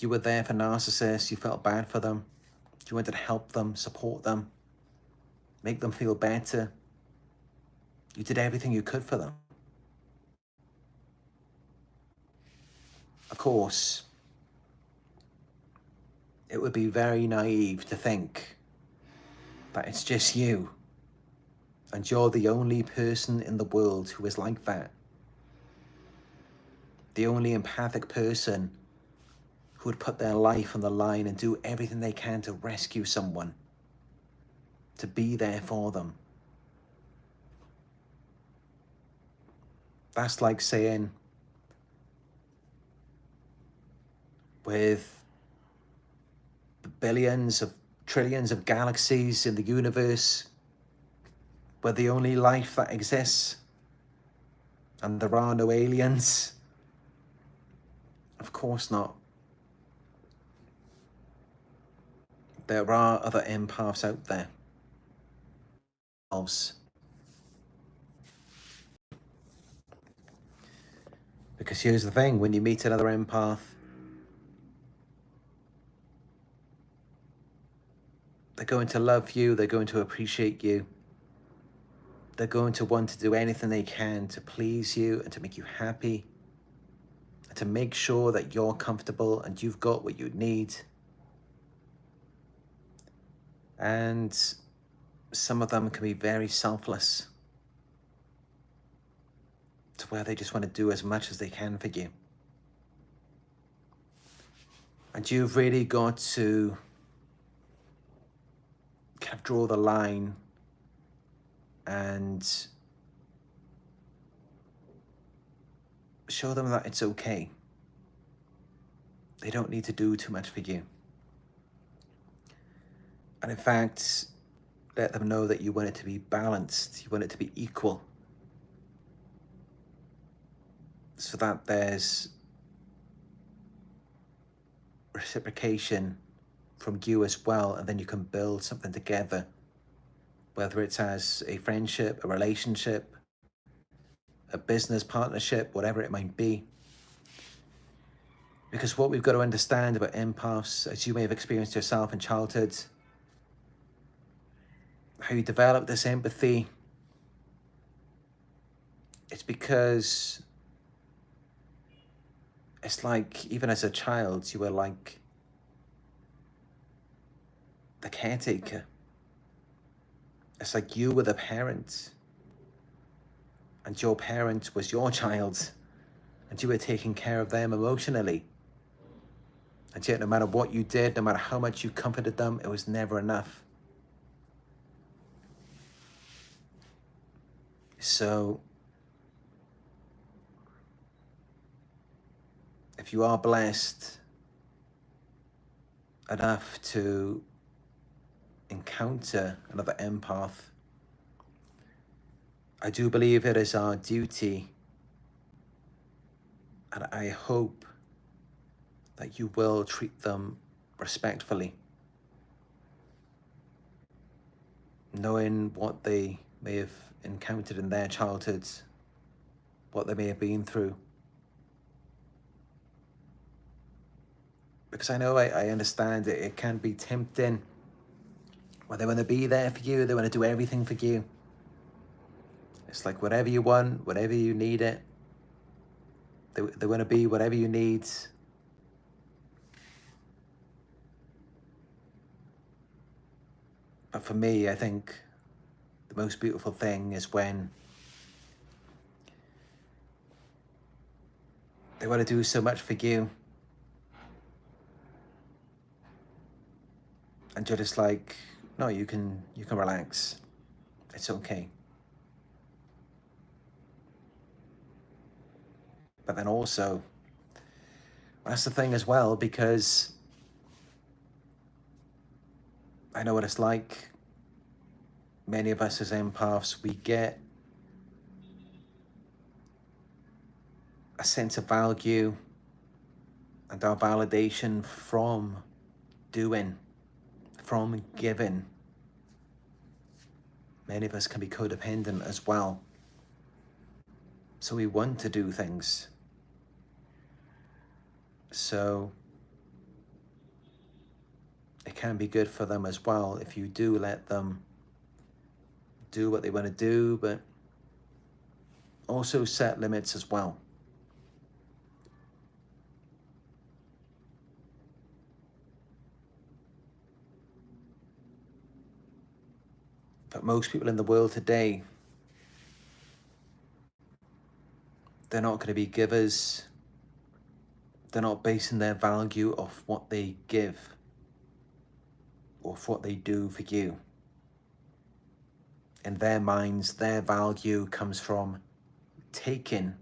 you were there for narcissists, you felt bad for them, you wanted to help them, support them, make them feel better. You did everything you could for them. Of course, it would be very naive to think that it's just you and you're the only person in the world who is like that. The only empathic person who would put their life on the line and do everything they can to rescue someone, to be there for them. That's like saying, with the billions of trillions of galaxies in the universe, we're the only life that exists and there are no aliens. Of course not. There are other empaths out there. Because here's the thing, when you meet another empath, they're going to love you, they're going to appreciate you. They're going to want to do anything they can to please you and to make you happy, and to make sure that you're comfortable and you've got what you need. And some of them can be very selfless, to where they just want to do as much as they can for you. And you've really got to kind of draw the line and show them that it's okay. They don't need to do too much for you. And in fact, let them know that you want it to be balanced, you want it to be equal, so that there's reciprocation from you as well, and then you can build something together, whether it's as a friendship, a relationship, a business partnership, whatever it might be. Because what we've got to understand about empaths, as you may have experienced yourself in childhood, how you develop this empathy, it's because it's like, even as a child, you were like the caretaker. It's like you were the parent, and your parent was your child, and you were taking care of them emotionally. And yet, no matter what you did, no matter how much you comforted them, it was never enough. So, if you are blessed enough to encounter another empath, I do believe it is our duty, and I hope that you will treat them respectfully, knowing what they may have encountered in their childhoods, what they may have been through. Because I know, I understand it can be tempting when they want to be there for you, they want to do everything for you. It's like whatever you want, whatever you need it, they want to be whatever you need. But for me, I think the most beautiful thing is when they want to do so much for you, and you're just like, no, you can relax. It's okay. But then also, that's the thing as well, because I know what it's like. Many of us as empaths, we get a sense of value and our validation from doing, from giving. Many of us can be codependent as well. So we want to do things. So it can be good for them as well if you do let them do what they want to do, but also set limits as well. But most people in the world today, they're not going to be givers. They're not basing their value off what they give or of what they do for you. In their minds, their value comes from taking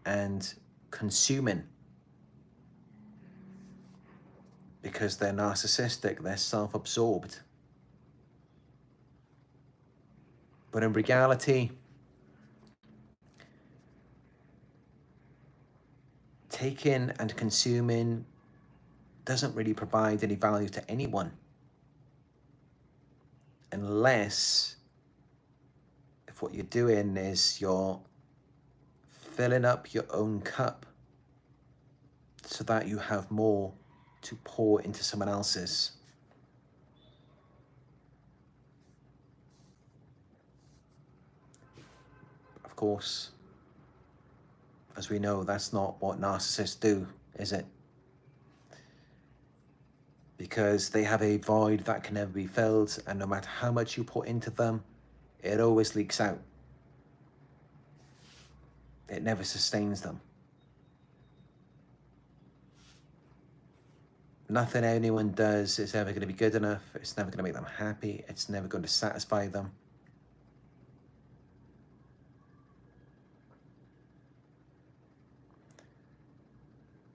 and consuming. Because they're narcissistic, they're self-absorbed. But in reality, taking and consuming doesn't really provide any value to anyone, unless if what you're doing is you're filling up your own cup so that you have more to pour into someone else's. Of course, as we know, that's not what narcissists do, is it? Because they have a void that can never be filled, and no matter how much you put into them, it always leaks out. It never sustains them. Nothing anyone does is ever going to be good enough. It's never going to make them happy. It's never going to satisfy them.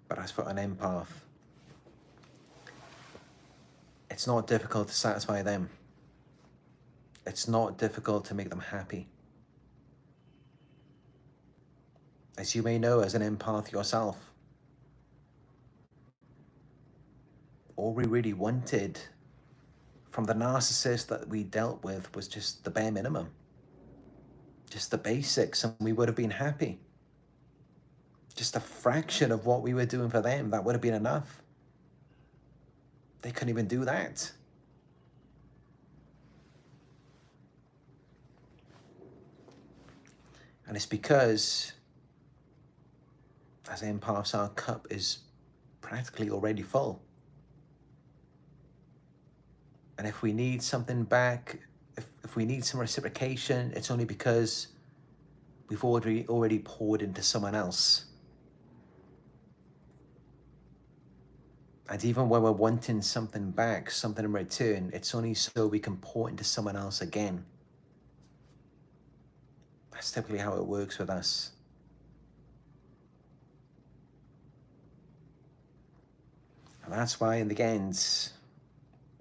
But as for an empath, it's not difficult to satisfy them. It's not difficult to make them happy. As you may know as an empath yourself, all we really wanted from the narcissist that we dealt with was just the bare minimum, just the basics, and we would have been happy. Just a fraction of what we were doing for them, that would have been enough. They couldn't even do that. And it's because as empaths, our cup is practically already full. And if we need something back, if we need some reciprocation, it's only because we've already poured into someone else. And even when we're wanting something back, something in return, it's only so we can pour into someone else again. That's typically how it works with us. And that's why in the end,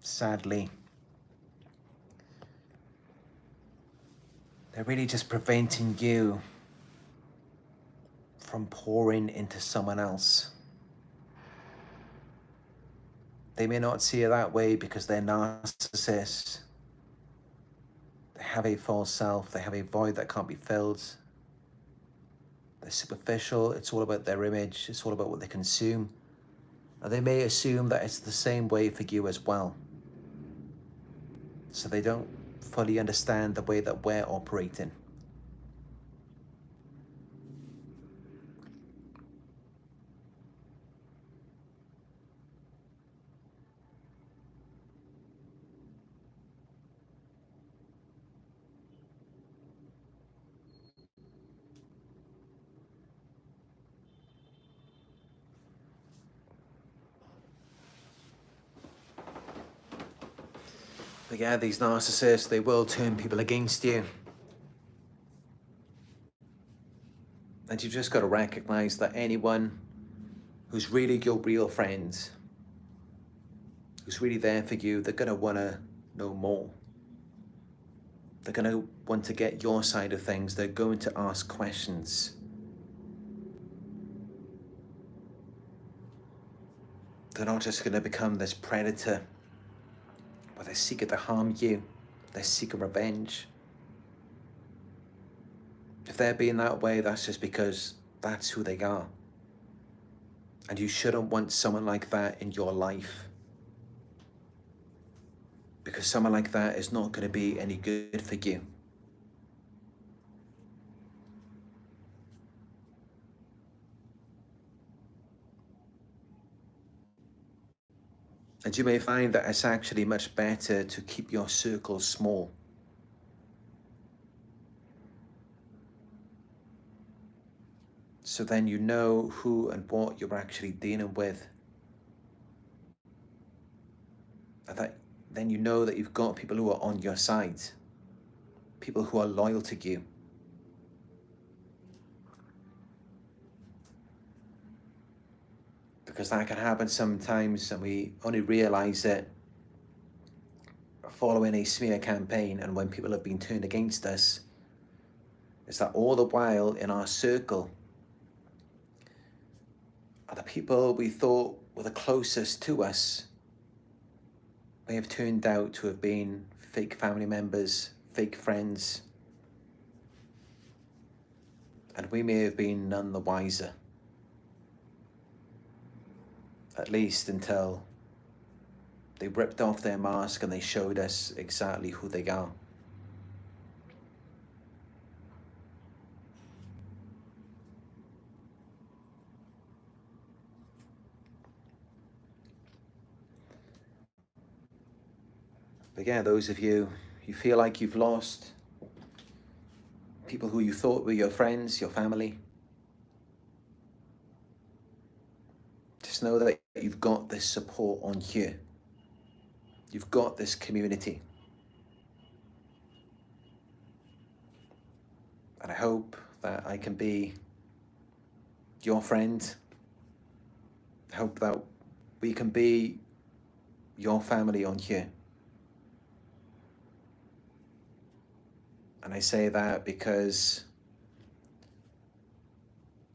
sadly, they're really just preventing you from pouring into someone else. They may not see it that way because they're narcissists. They have a false self. They have a void that can't be filled. They're superficial. It's all about their image. It's all about what they consume. And they may assume that it's the same way for you as well. So they don't fully understand the way that we're operating. But yeah, these narcissists, they will turn people against you. And you've just got to recognize that anyone who's really your real friend, who's really there for you, they're going to want to know more. They're going to want to get your side of things. They're going to ask questions. They're not just going to become this predator, but they're seeking to harm you. They're seeking revenge. If they're being that way, that's just because that's who they are. And you shouldn't want someone like that in your life. Because someone like that is not going to be any good for you. And you may find that it's actually much better to keep your circle small. So then you know who and what you're actually dealing with. And then you know that you've got people who are on your side. People who are loyal to you. Because that can happen sometimes and we only realize it following a smear campaign and when people have been turned against us, is that all the while in our circle are the people we thought were the closest to us may have turned out to have been fake family members, fake friends, and we may have been none the wiser. At least until they ripped off their mask and they showed us exactly who they are. But yeah, those of you who feel like you've lost people who you thought were your friends, your family, just know that you've got this support on you. You've got this community. And I hope that I can be your friend. I hope that we can be your family on here. And I say that because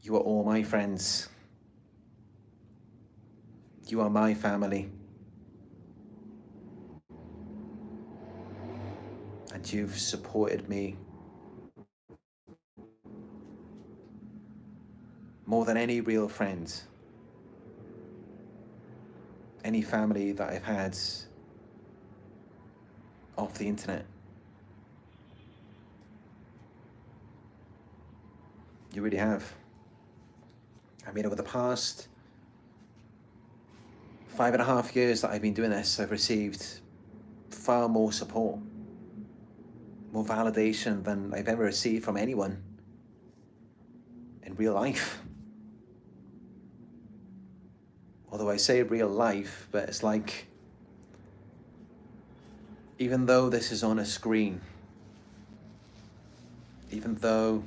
you are all my friends. You are my family. And you've supported me more than any real friend, any family that I've had off the internet. You really have. I mean, over the past 5.5 years that I've been doing this, I've received far more support, more validation than I've ever received from anyone in real life. Although I say real life, but it's like, even though this is on a screen, even though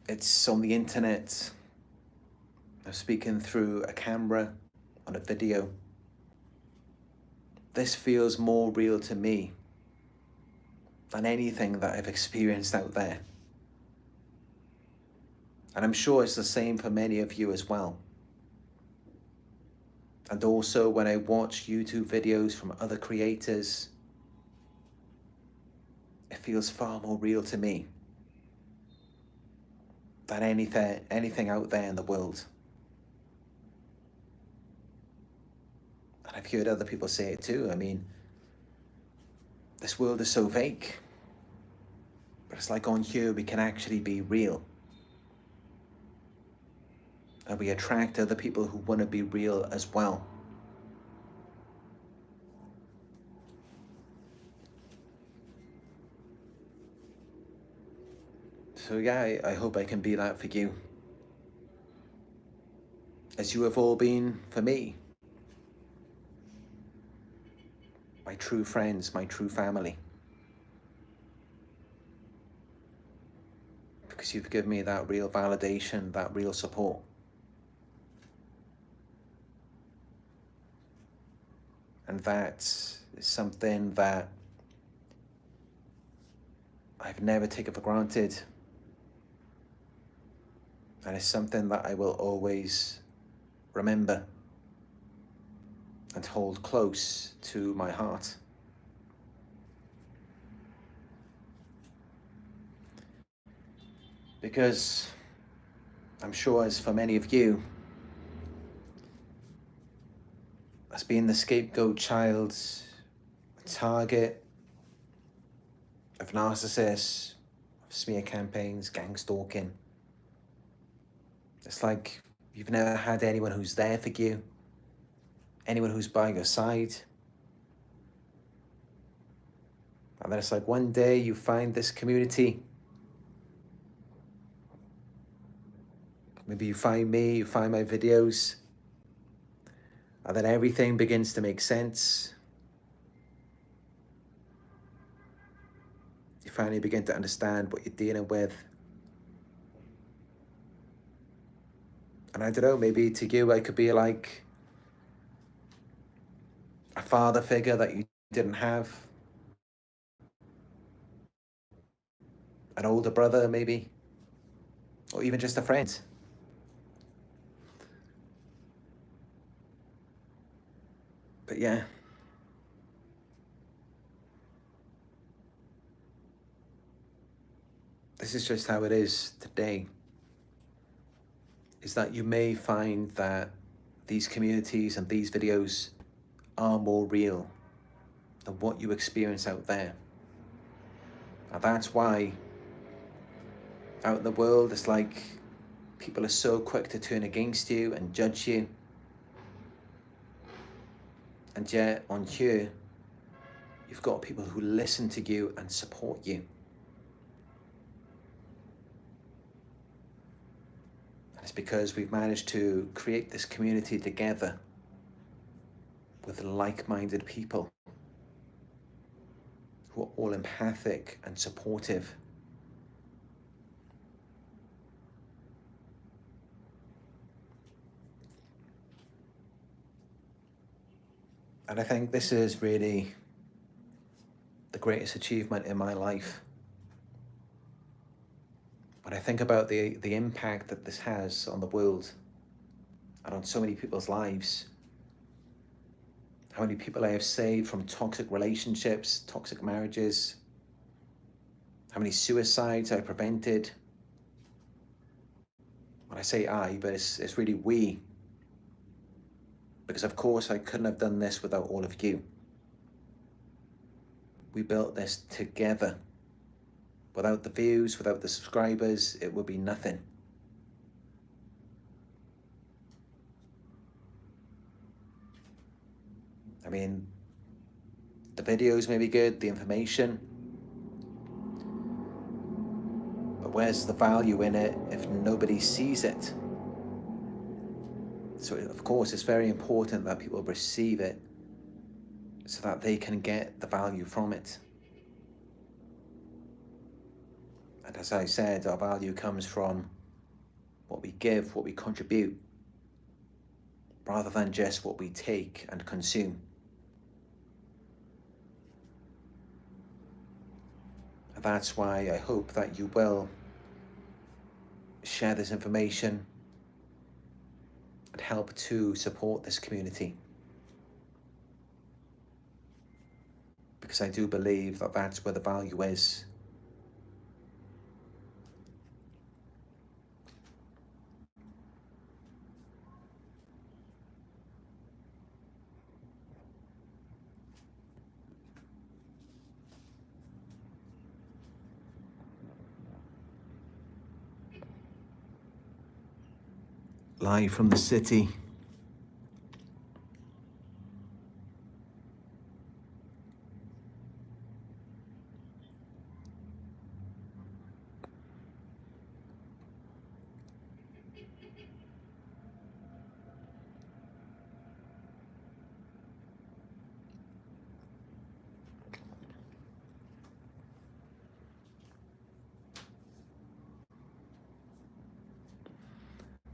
it's on the internet, I'm speaking through a camera, on a video, this feels more real to me than anything that I've experienced out there. And I'm sure it's the same for many of you as well. And also when I watch YouTube videos from other creators, it feels far more real to me than anything out there in the world. And I've heard other people say it too. I mean, this world is so fake, but it's like on here we can actually be real. And we attract other people who want to be real as well. So yeah, I hope I can be that for you, as you have all been for me. My true friends, my true family. Because you've given me that real validation, that real support. And that is something that I've never taken for granted. And it's something that I will always remember and hold close to my heart. Because I'm sure, as for many of you, as being the scapegoat child, a target of narcissists, of smear campaigns, gang stalking, it's like you've never had anyone who's there for you, anyone who's by your side. And then it's like one day you find this community. Maybe you find me, you find my videos, and then everything begins to make sense. You finally begin to understand what you're dealing with. And I don't know, maybe to you I could be like a father figure that you didn't have. An older brother maybe, or even just a friend. But yeah, this is just how it is today. Is that you may find that these communities and these videos are more real than what you experience out there. And that's why out in the world, it's like people are so quick to turn against you and judge you. And yet on here, you've got people who listen to you and support you. And it's because we've managed to create this community together with like-minded people who are all empathic and supportive. And I think this is really the greatest achievement in my life. When I think about the impact that this has on the world and on so many people's lives, how many people I have saved from toxic relationships, toxic marriages, how many suicides I prevented. When I say I, but it's really we. Because of course I couldn't have done this without all of you. We built this together. Without the views, without the subscribers, it would be nothing. I mean, the videos may be good, the information, but where's the value in it if nobody sees it? So of course it's very important that people receive it so that they can get the value from it. And as I said, our value comes from what we give, what we contribute, rather than just what we take and consume. And that's why I hope that you will share this information and help to support this community. Because I do believe that that's where the value is. Live from the city.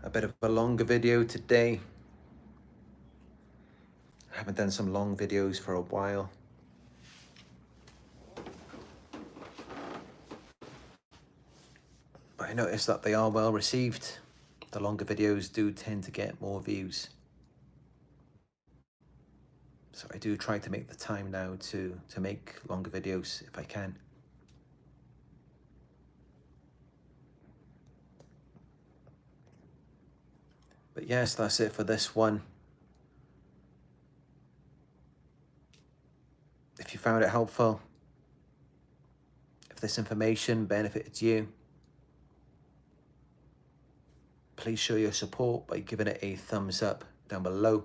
A bit of a longer video today. I haven't done some long videos for a while. But I noticed that they are well received. The longer videos do tend to get more views. So I do try to make the time now to make longer videos if I can. But yes, that's it for this one. If you found it helpful, if this information benefited you, please show your support by giving it a thumbs up down below.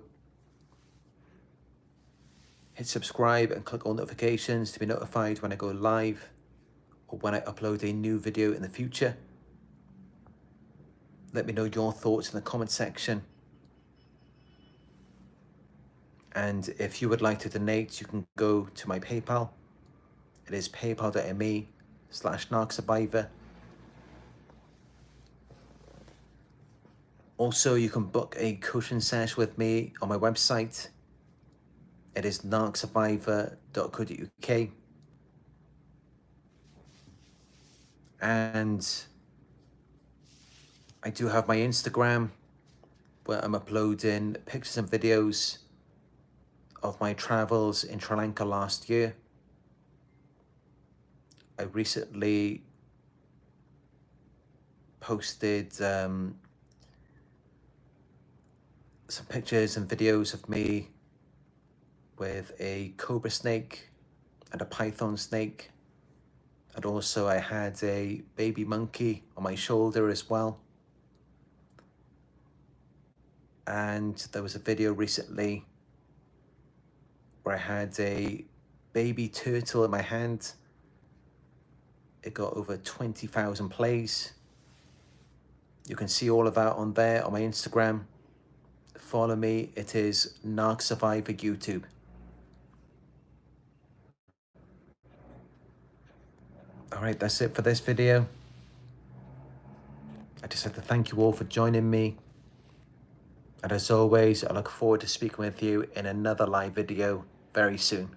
Hit subscribe and click on notifications to be notified when I go live or when I upload a new video in the future. Let me know your thoughts in the comment section. And if you would like to donate, you can go to my PayPal. It is paypal.me/Narc Survivor. Also, you can book a coaching session with me on my website. It is narcsurvivor.co.uk. And I do have my Instagram where I'm uploading pictures and videos of my travels in Sri Lanka last year. I recently posted some pictures and videos of me with a cobra snake and a python snake. And also I had a baby monkey on my shoulder as well. And there was a video recently where I had a baby turtle in my hand. It got over 20,000 plays. You can see all of that on there on my Instagram. Follow me, it is Narc Survivor YouTube. All right, that's it for this video. I just have to thank you all for joining me. And as always, I look forward to speaking with you in another live video very soon.